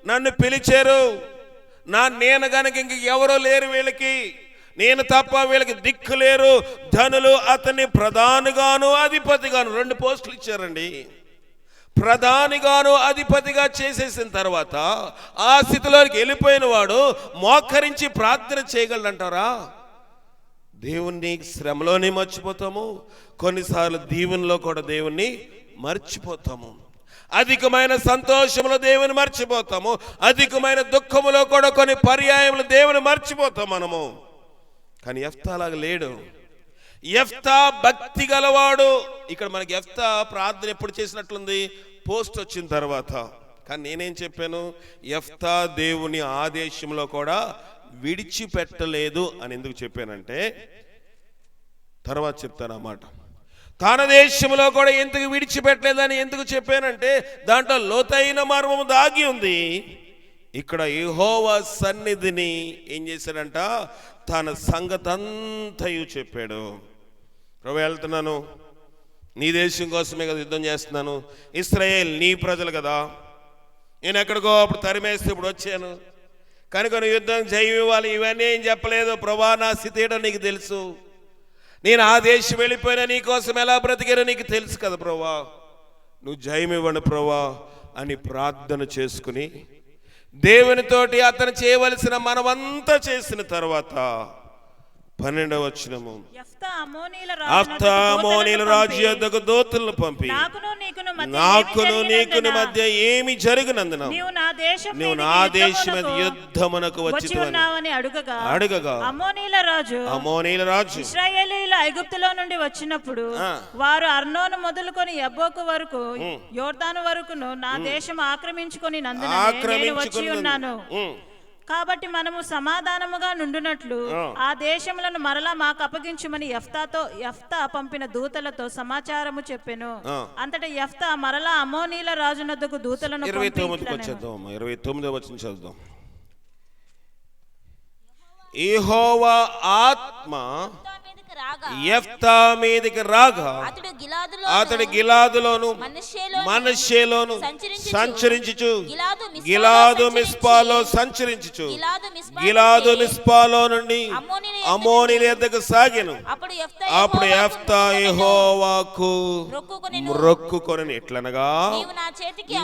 నన్ను పిలిచారు, నేను గనక ఇంక ఎవరో లేరు వీళ్ళకి, నేను తప్ప వీళ్ళకి దిక్కు లేరు. ధనులు అతన్ని ప్రధానిగాను అధిపతిగాను 2 పోస్టులు ఇచ్చారండి. ప్రధానిగాను అధిపతిగా చేసేసిన తర్వాత ఆ స్థితిలోకి వెళ్ళిపోయిన వాడు మోకరించి ప్రార్థన చేయగలడంటారా? దేవుణ్ణి శ్రమలోనే మర్చిపోతాము, కొన్నిసార్లు దీవెనలో కూడా దేవుణ్ణి మర్చిపోతాము. అధికమైన సంతోషంలో దేవుని మర్చిపోతాము, అధికమైన దుఃఖములో కూడా కొన్ని పర్యాయములు దేవుని మర్చిపోతాం మనము. కానీ యెఫ్తా లాగా లేడు. యెఫ్తా భక్తి గలవాడు. ఇక్కడ మనకి యెఫ్తా ప్రార్థన ఎప్పుడు చేసినట్లుంది? పోస్ట్ వచ్చిన తర్వాత. కానీ నేనేం చెప్పాను? యెఫ్తా దేవుని ఆదేశంలో కూడా విడిచిపెట్టలేదు అని ఎందుకు చెప్పానంటే, తర్వాత చెప్తాను ఆ మాట. తన దేశంలో కూడా ఎందుకు విడిచిపెట్టలేదని ఎందుకు చెప్పానంటే, దాంట్లో లోతైన మర్మము దాగి ఉంది. ఇక్కడ యెహోవా సన్నిధిని ఏం చేశాడంట? తన సంగతంతయు చెప్పాడు. ప్రభు, వెళ్తున్నాను, నీ దేశం కోసమే కదా యుద్ధం చేస్తున్నాను, ఇశ్రాయేల్ నీ ప్రజలు కదా, నేను ఎక్కడికో అప్పుడు తరిమేస్తే ఇప్పుడు వచ్చాను కనుక నువ్వు యుద్ధం జయమివ్వాలి. ఇవన్నీ ఏం చెప్పలేదు. ప్రభా, నా స్థితి ఏంటో నీకు తెలుసు, నేను ఆ దేశం వెళ్ళిపోయినా నీ కోసం ఎలా బ్రతికానో నీకు తెలుసు కదా ప్రభా, నువ్వు జయమివ్వండి ప్రభా అని ప్రార్థన చేసుకుని దేవునితోటి అతను చేయవలసిన మనమంతా చేసిన తర్వాత 12వ వచనము, యెఫ్తా అమ్మోనీయుల రాజు యొద్దకు దూతలను పంపి నాకును నీకుని మధ్య ఏమి జరిగినందున నీవు నా దేశం మీద యుద్ధమునకు వచ్చితివని అడుగగా అమ్మోనీయుల రాజు ఇశ్రాయేలీయులు ఐగుప్తులో నుండి వచ్చినప్పుడు వారు అర్నోను మొదలుకొని యబ్బోకు వరకు యోర్దాను వరకును నా దేశం ఆక్రమించుకొని నందున నేను వచ్చి ఉన్నాను. కాబట్టి మనము సమాధానముగా నుండునట్లు ఆ దేశములను మరలా మాకు అప్పగించుమని యెఫ్తా పంపిన దూతలతో సమాచారము చెప్పెను. అంతటా యెఫ్తా మరలా అమ్మోనీయుల రాజునొద్దకు దూతలను 29వ వచనం చదువుదాం. యెహోవా ఆత్మ యెఫ్తా మీదకి రాగా అతడు గిలాదులోను మనష్షేలోను సంచరించుచు గిలాదు మిస్పాలో సంచరించుచు గిలాదు మిస్పాలో నుండి అమ్మోనీయుల యొద్దకు సాగెను. అప్పుడు యెఫ్తా యెహోవాకు మొక్కుకొనెను. ఎట్లనగా,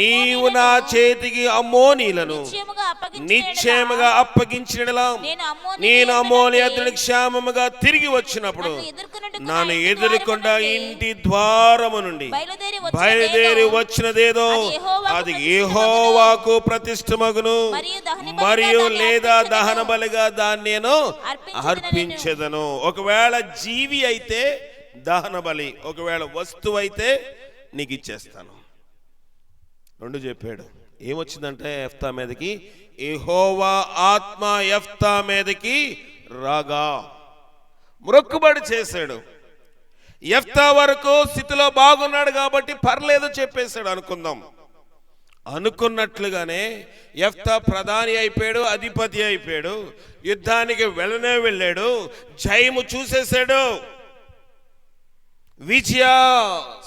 నీవు నా చేతికి అమ్మోనీయులను నిశ్చయముగా అప్పగించినలా నేను అమ్మోనీయులకు క్షేమముగా తిరిగి వచ్చినప్పుడు నన్ను ఎదుర్కొండ ఇంటి ద్వారము నుండి బయలుదేరి వచ్చినదేదో అది యెహోవాకు ప్రతిష్టమగును, మరియు లేదా దహన బలిగా దాన్ని నేను అర్పించెదను. ఒకవేళ జీవి అయితే దహన బలి, ఒకవేళ వస్తువు అయితే నీకు ఇచ్చేస్తాను. 2 చెప్పాడు. ఏమొచ్చిందంటే యెఫ్తా మీదకి, యెహోవా ఆత్మ యెఫ్తా మీదకి రాగా మొక్కుబడి చేశాడు. యెఫ్తా వరకు స్థితిలో బాగున్నాడు కాబట్టి పర్లేదు చెప్పేశాడు అనుకుందాం. అనుకున్నట్లుగానే యెఫ్తా ప్రధాని అయిపోయాడు, అధిపతి అయిపోయాడు, యుద్ధానికి వెళ్ళాడు, జయము చూసేశాడు. విజయ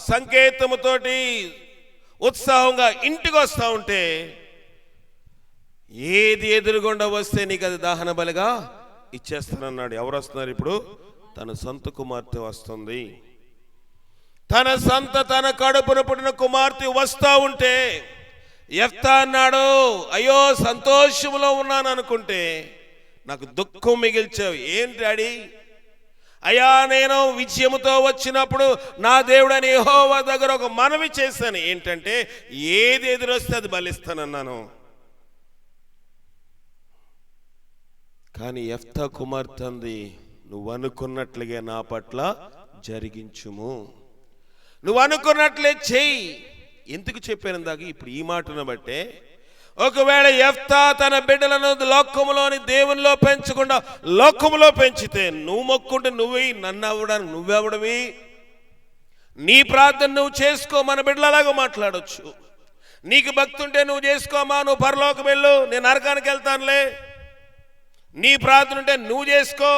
సంకేతముతోటి ఉత్సాహంగా ఇంటికి వస్తూ ఉంటే, ఏది ఎదురుగుండా వస్తే నీకు అది దహన బలిగా ఇచ్చేస్తానన్నాడు. ఎవరు వస్తున్నారు ఇప్పుడు? తన సొంత కుమార్తె వస్తుంది. తన కడుపున పుట్టిన కుమార్తె వస్తూ ఉంటే యెఫ్తా అన్నాడు, అయ్యో సంతోషంలో ఉన్నాను అనుకుంటే నాకు దుఃఖం మిగిల్చావు. ఏంటి డాడీ? అయ్యా నేను విజయముతో వచ్చినప్పుడు నా దేవుడని యెహోవా దగ్గర ఒక మనవి చేశాను. ఏంటంటే ఏది ఎదురొస్తే అది బలిస్తానన్నాను. కానీ యెఫ్తా కుమార్తె అంది, నువ్వు అనుకున్నట్లుగా నా పట్ల జరిగించుము, నువ్వు అనుకున్నట్లే చెయ్యి. ఎందుకు చెప్పాను ఇందాక? ఇప్పుడు ఈ మాటను బట్టే, ఒకవేళ యెఫ్తా తన బిడ్డలను లోకములోని దేవునిలో పెంచకుండా లోకములో పెంచితే, నువ్వు మొక్కుంటే నువ్వే, నన్ను అవ్వడానికి నువ్వెవడవి? నీ ప్రార్థన నువ్వు చేసుకో, మన బిడ్డలలాగా మాట్లాడొచ్చు. నీకు భక్తి ఉంటే నువ్వు చేసుకోమా, నువ్వు పరలోకం వెళ్ళు, నేను నరకానికి వెళ్తానులే. నీ ప్రార్థన ఉంటే నువ్వు చేసుకో,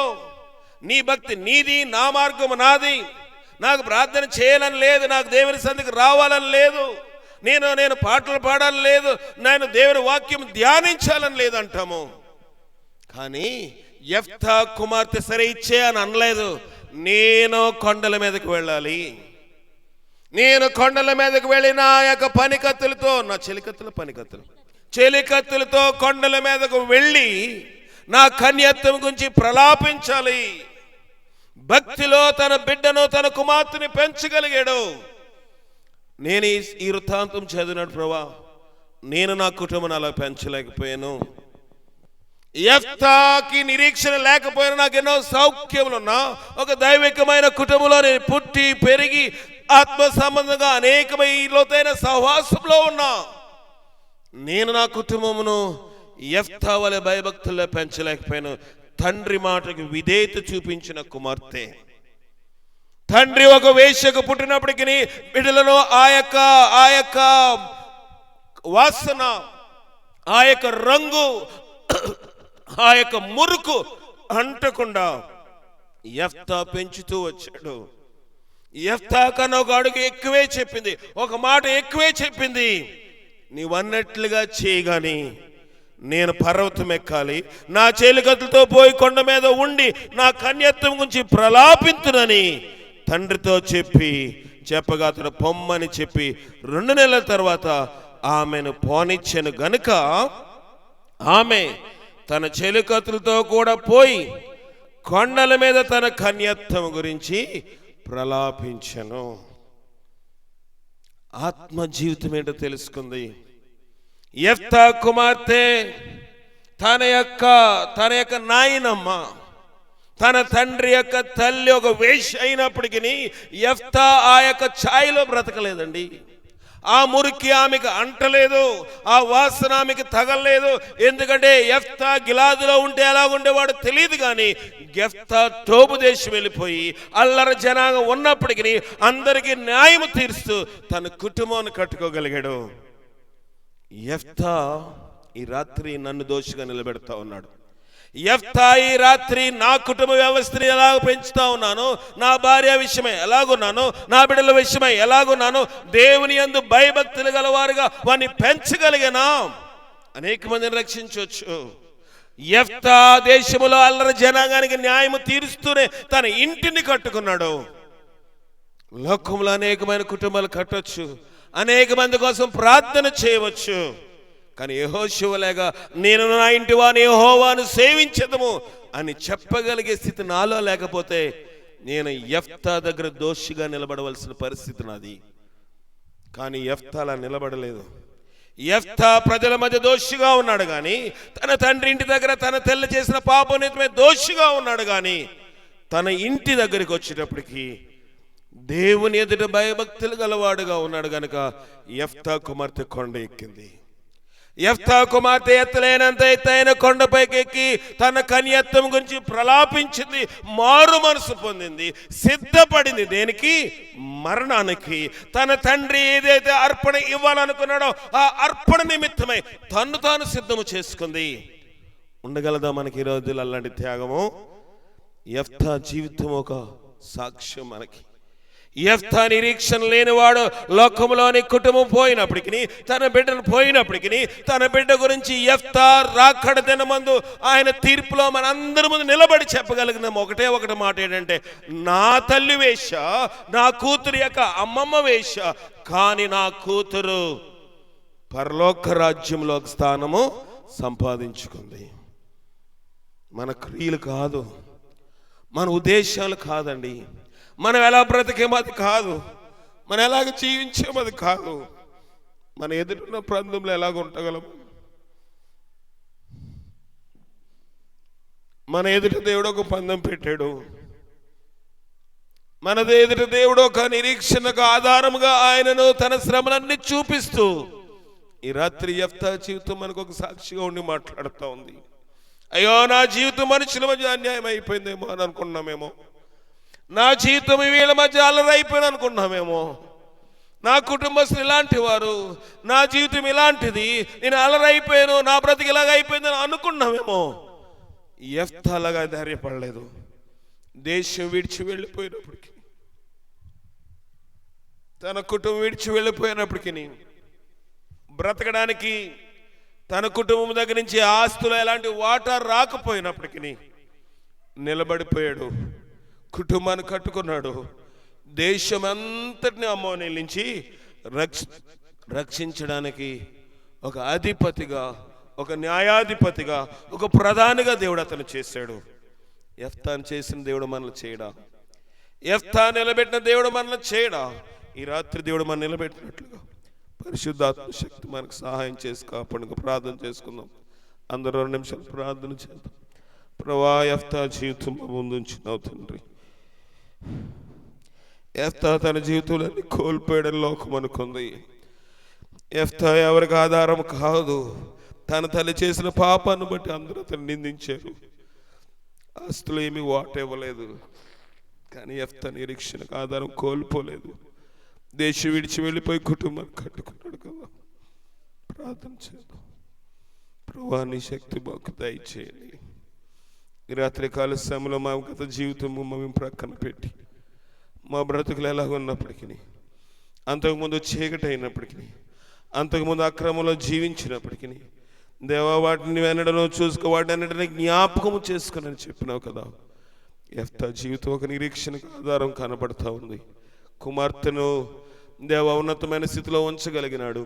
నీ భక్తి నీది, నా మార్గము నాది. నాకు ప్రార్థన చేయాలని లేదు, నాకు దేవుని సన్నిధికి రావాలని లేదు, నేను పాటలు పాడాలని లేదు, నేను దేవుని వాక్యం ధ్యానించాలని లేదంటాము. కానీ యెఫ్తా కుమార్తె సరే ఇచ్చే అని అనలేదు. నేను కొండల మీదకి వెళ్ళాలి, నేను కొండల మీదకి వెళ్ళి నా యొక్క పనికత్తులతో, నా చెలికత్తులతో కొండల మీదకు వెళ్ళి నా కన్యత్వం గురించి ప్రలాపించాలి. భక్తిలో తన బిడ్డను, తన కుమార్తెని పెంచగలిగాడు. నేను ఈ వృత్తాంతం చదివినాడు, ప్రభా నేను నా కుటుంబం అలా పెంచలేకపోయాను. యెఫ్తాకి నిరీక్షణ లేకపోయినా నాకు ఎన్నో సౌఖ్యములున్నా, ఒక దైవికమైన కుటుంబంలో నేను పుట్టి పెరిగి ఆత్మ సంబంధంగా అనేకమైన లోతైన సహవాసంలో ఉన్నా. నేను నా కుటుంబమును యెఫ్తా వలె భయభక్తుల్లో పెంచలేకపోయాను. తండ్రి మాటకు విధేయత చూపించిన కుమార్తె. తండ్రి ఒక వేశ్యకు పుట్టినప్పటికీ బిడ్డలను ఆ యొక్క వాసన, ఆ యొక్క రంగు, ఆ యొక్క మురుకు అంటకుండా యెఫ్తా పెంచుతూ వచ్చాడు. యెఫ్తా కన్నా ఒక అడుగు ఎక్కువే చెప్పింది, ఒక మాట ఎక్కువే చెప్పింది. నీవన్నట్లుగా చేయగాని నేను పర్వతం ఎక్కాలి, నా చెలికత్తులతో పోయి కొండ మీద ఉండి నా కన్యత్వం గురించి ప్రలాపింతునని తండ్రితో చెప్పగా అతను పొమ్మని చెప్పి 2 నెలల తర్వాత ఆమెను పోనిచ్చెను గనుక ఆమె తన చెలికత్తులతో కూడా పోయి కొండల మీద తన కన్యత్వం గురించి ప్రలాపించెను. ఆత్మ జీవితం ఏంటో తెలుసుకుంది. యెఫ్తా కుమార్తె తన యొక్క నాయనమ్మ, తన తండ్రి యొక్క తల్లి ఒక వేశ్య అయినప్పటికీ యెఫ్తా ఆ యొక్క ఛాయలో బ్రతకలేదండి. ఆ మురికి ఆమెకు అంటలేదు, ఆ వాసన ఆమెకు తగలేదు. ఎందుకంటే యెఫ్తా గిలాదులో ఉంటే ఎలా ఉండేవాడు తెలియదు. కానీ యెఫ్తా టోబు దేశం వెళ్ళిపోయి అల్లరి జనాంగం ఉన్నప్పటికీ అందరికీ న్యాయం తీరుస్తూ తన కుటుంబాన్ని కట్టుకోగలిగాడు. యెఫ్తా ఈ రాత్రి నన్ను దోషిగా నిలబెడతా ఉన్నాడు. యెఫ్తా ఈ రాత్రి నా కుటుంబ వ్యవస్థని ఎలాగ పెంచుతా ఉన్నాను, నా భార్య విషయమై ఎలాగున్నాను, నా బిడ్డల విషయమై ఎలాగున్నాను, దేవుని యందు భయభక్తులు గలవారుగా వారిని పెంచగలిగినా అనేక మందిని రక్షించవచ్చు. యెఫ్తా దేశములో అల్లరి జనాంగానికి న్యాయం తీరుస్తూనే తన ఇంటిని కట్టుకున్నాడు. లోకంలో అనేకమైన కుటుంబాలు కట్టొచ్చు, అనేక మంది కోసం ప్రార్థన చేయవచ్చు. కానీ యెహోషువలాగా నేను నా ఇంటి వాని యెహోవాను సేవించదము అని చెప్పగలిగే స్థితి నాలో లేకపోతే నేను యెఫ్తా దగ్గర దోషిగా నిలబడవలసిన పరిస్థితి నాది. కానీ యెఫ్తా అలా నిలబడలేదు. యెఫ్తా ప్రజల మధ్య దోషిగా ఉన్నాడు కానీ, తన తండ్రి ఇంటి దగ్గర తన తెల్ల చేసిన పాపం నిమిత్తమే దోషిగా ఉన్నాడు. కానీ తన ఇంటి దగ్గరికి వచ్చేటప్పటికి దేవుని ఎదుట భయభక్తులు గలవాడుగా ఉన్నాడు. గనుక యెఫ్తా కుమార్తె కొండ ఎక్కింది. యెఫ్తా కుమార్తె ఎత్తలేనంత ఎత్తైన కొండపైకి ఎక్కి తన కన్యత్వం గురించి ప్రలాపించింది, మారు మనసు పొందింది, సిద్ధపడింది. దేనికి? మరణానికి. తన తండ్రి ఏదైతే అర్పణ ఇవ్వాలనుకున్నాడో ఆ అర్పణ నిమిత్తమై తన్ను తాను సిద్ధము చేసుకుంది. ఉండగలదా మనకి ఈ రోజులు అలాంటి త్యాగము? యెఫ్తా జీవితం ఒక సాక్ష్యం మనకి. యెఫ్తా నిరీక్షణ లేనివాడు లోకంలోని కుటుంబం పోయినప్పటికీ, తన బిడ్డను పోయినప్పటికీ, తన బిడ్డ గురించి యెఫ్తా రాకడ దినమందు ఆయన తీర్పులో మనందరి ముందు నిలబడి చెప్పగలిగిన ఒకటే మాట ఏంటంటే, నా తల్లి వేశ్య, నా కూతురు యొక్క అమ్మమ్మ వేశ్య, కానీ నా కూతురు పరలోక రాజ్యంలో స్థానము సంపాదించుకుంది. మన క్రియలు కాదు, మన ఉద్దేశాలు కాదండి, మనం ఎలా బ్రతికేమది కాదు, మనం ఎలాగ జీవించేమది కాదు, మన ఎదురున్న ప్రాంతంలో ఎలాగ ఉండగలము. మన ఎదుట దేవుడు ఒక పందెం పెట్టాడు, మన ఎదుట దేవుడు ఒక నిరీక్షణకు ఆధారముగా ఆయనను తన శ్రమలన్నీ చూపిస్తూ ఈ రాత్రి యెఫ్తా జీవితం మనకు ఒక సాక్షిగా ఉండి మాట్లాడుతూ ఉంది. అయ్యో, నా జీవితం మనుషుల మధ్య అన్యాయం అయిపోయిందేమో అని అనుకున్నామేమో, నా జీవితం వీళ్ళ మధ్య అల్లరి అయిపోయింది అనుకున్నామేమో, నా కుటుంబస్తులు ఇలాంటి వారు, నా జీవితం ఇలాంటిది, నేను అల్లరి అయిపోయాను, నా బ్రతికి ఇలాగ అయిపోయిందని అనుకున్నామేమో. యెఫ్తా అలాగా ధైర్యపడలేదు. దేశం విడిచి వెళ్ళిపోయినప్పటికీ, తన కుటుంబం విడిచి వెళ్ళిపోయినప్పటికీ, బ్రతకడానికి తన కుటుంబం దగ్గర నుంచి ఆస్తులు ఎలాంటి వాటా రాకపోయినప్పటికీ నిలబడిపోయాడు, కుటుంబాన్ని కట్టుకున్నాడు. దేశం అంతటిని అమ్మోని నుంచి రక్షించడానికి ఒక అధిపతిగా, ఒక న్యాయాధిపతిగా, ఒక ప్రధానిగా దేవుడు అతను చేశాడు. యెఫ్తాను చేసిన దేవుడు మనల్ని చేయడా? యెఫ్తా నిలబెట్టిన దేవుడు మనల్ని చేయడా? ఈ రాత్రి దేవుడు మనం నిలబెట్టినట్లుగా పరిశుద్ధాత్మ శక్తి మనకు సహాయం చేసి కాపాడుకు ప్రార్థన చేసుకుందాం. అందరూ 2 నిమిషాలు ప్రార్థన చేద్దాం. ప్రభువా, యెఫ్తా జీవితం ముందుంచినావు తండ్రి. యెఫ్తా తన జీవితంలో కోల్పోయడం లోకం అనుకుంది. యెఫ్తా ఎవరికి ఆధారం కాదు. తన తల్లి చేసిన పాపాన్ని బట్టి అందరూ అతను నిందించారు. ఆస్తులు ఏమీ వాట ఇవ్వలేదు, కానీ యెఫ్తా నిరీక్షణకు ఆధారం కోల్పోలేదు. దేశం విడిచి వెళ్ళిపోయి కుటుంబాన్ని కట్టుకున్నాడు కదా. ప్రార్థన చేద్దాం. ప్రభువా, నీ శక్తి మాకు దయచేయండి. ఈ రాత్రి కాల సమయంలో మా గత జీవితము మేము ప్రక్కన పెట్టి, మా బ్రతుకులు ఎలాగ ఉన్నప్పటికీ, అంతకుముందు చీకటి అయినప్పటికీ, అంతకుముందు అక్రమంలో జీవించినప్పటికీ, దేవా వాటిని వెనడలో చూసుకో, వాటిని అన్నిటిని జ్ఞాపకము చేసుకుని చెప్పినావు కదా. యెఫ్తా జీవితం ఒక నిరీక్షణకు ఆధారం కనబడతా ఉంది. కుమార్తెను దేవ ఉన్నతమైన స్థితిలో ఉంచగలిగినాడు.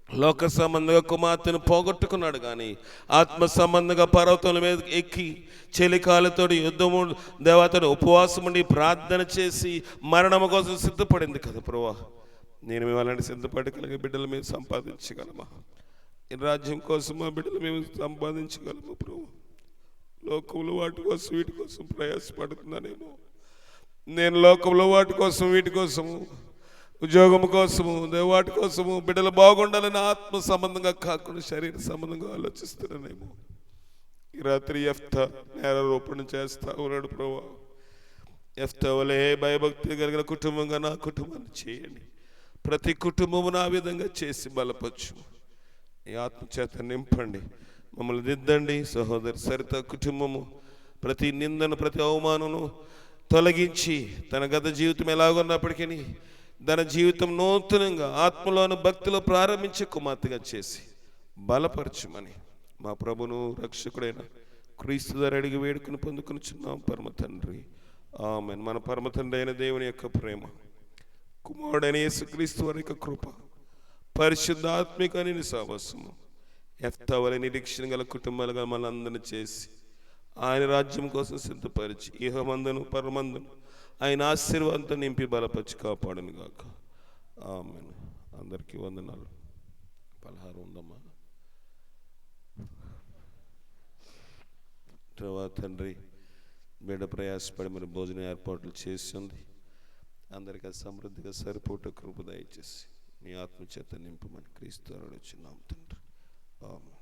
లోక సంబంధంగా కుమార్తెను పోగొట్టుకున్నాడు, కానీ ఆత్మ సంబంధంగా పర్వతాల మీద ఎక్కి చలికాలతో యుద్ధము దేవతను ఉపవాసం ఉండి ప్రార్థన చేసి మరణము కోసం సిద్ధపడింది కదా. ప్రభువా, నేను మేము అలాంటి సిద్ధపడగలిగే బిడ్డలు మేము సంపాదించగలమా? ఈ రాజ్యం కోసం మా బిడ్డలు మేము సంపాదించగలము? ప్రభు, లోకంలో వాటి కోసం వీటి కోసం ప్రయాసపడుతున్నానేమో. నేను లోకంలో వాటి కోసం వీటి కోసము, ఉద్యోగం కోసము, వాటి కోసము, బిడ్డలు బాగుండాలని ఆత్మ సంబంధంగా కాకుండా శరీర సంబంధంగా ఆలోచిస్తున్నానేమో. ఈ రాత్రి యెఫ్తా నేరారోపణ చేస్తా ఉన్నాడు. ప్రభువా, యెఫ్తా వలె భయభక్తి కలిగిన కుటుంబంగా నా కుటుంబాన్ని చేయండి. ప్రతి కుటుంబము నా విధంగా చేసి బలపరచు. ఈ ఆత్మ చేత నింపండి, మమ్మల్ని దిద్దండి. సహోదరి సరిత కుటుంబము ప్రతి నిందను, ప్రతి అవమానను తొలగించి తన గత జీవితం ఎలాగున్నప్పటికీ తన జీవితం నూతనంగా ఆత్మలోను భక్తిలో ప్రారంభించే కుమార్తెగా చేసి బలపరచుమని మా ప్రభును రక్షకుడైన క్రీస్తు ద్వారా అడిగి వేడుకుని పొందుకునిచున్నాం పరమ తండ్రి. ఆమేన్. మన పరమ తండ్రి అయిన దేవుని యొక్క ప్రేమ, కుమారుడైన యేసుక్రీస్తు వారి యొక్క కృప, పరిశుద్ధాత్మిక సహవాసము, యెఫ్తా వలె నిరీక్షణ గల కుటుంబాలుగా మనందరిని చేసి ఆయన రాజ్యం కోసం సిద్ధపరిచి ఇహమందును పరమందును ఆయన ఆశీర్వాదంతో నింపి బలపరిచి కాపాడును గాక. ఆమేన్. అందరికీ వందనాలు. పలహారం ఉందమ్మా. తర్వాత తండ్రి బిడ్డ ప్రయాసపడి మరి భోజన ఏర్పాట్లు చేసి ఉంది. అందరికీ సమృద్ధిగా సరిపోట కృప దయచేసి నీ ఆత్మచేత నింపమని క్రీస్తు అడుగుచున్నాం తండ్రి. ఆమేన్.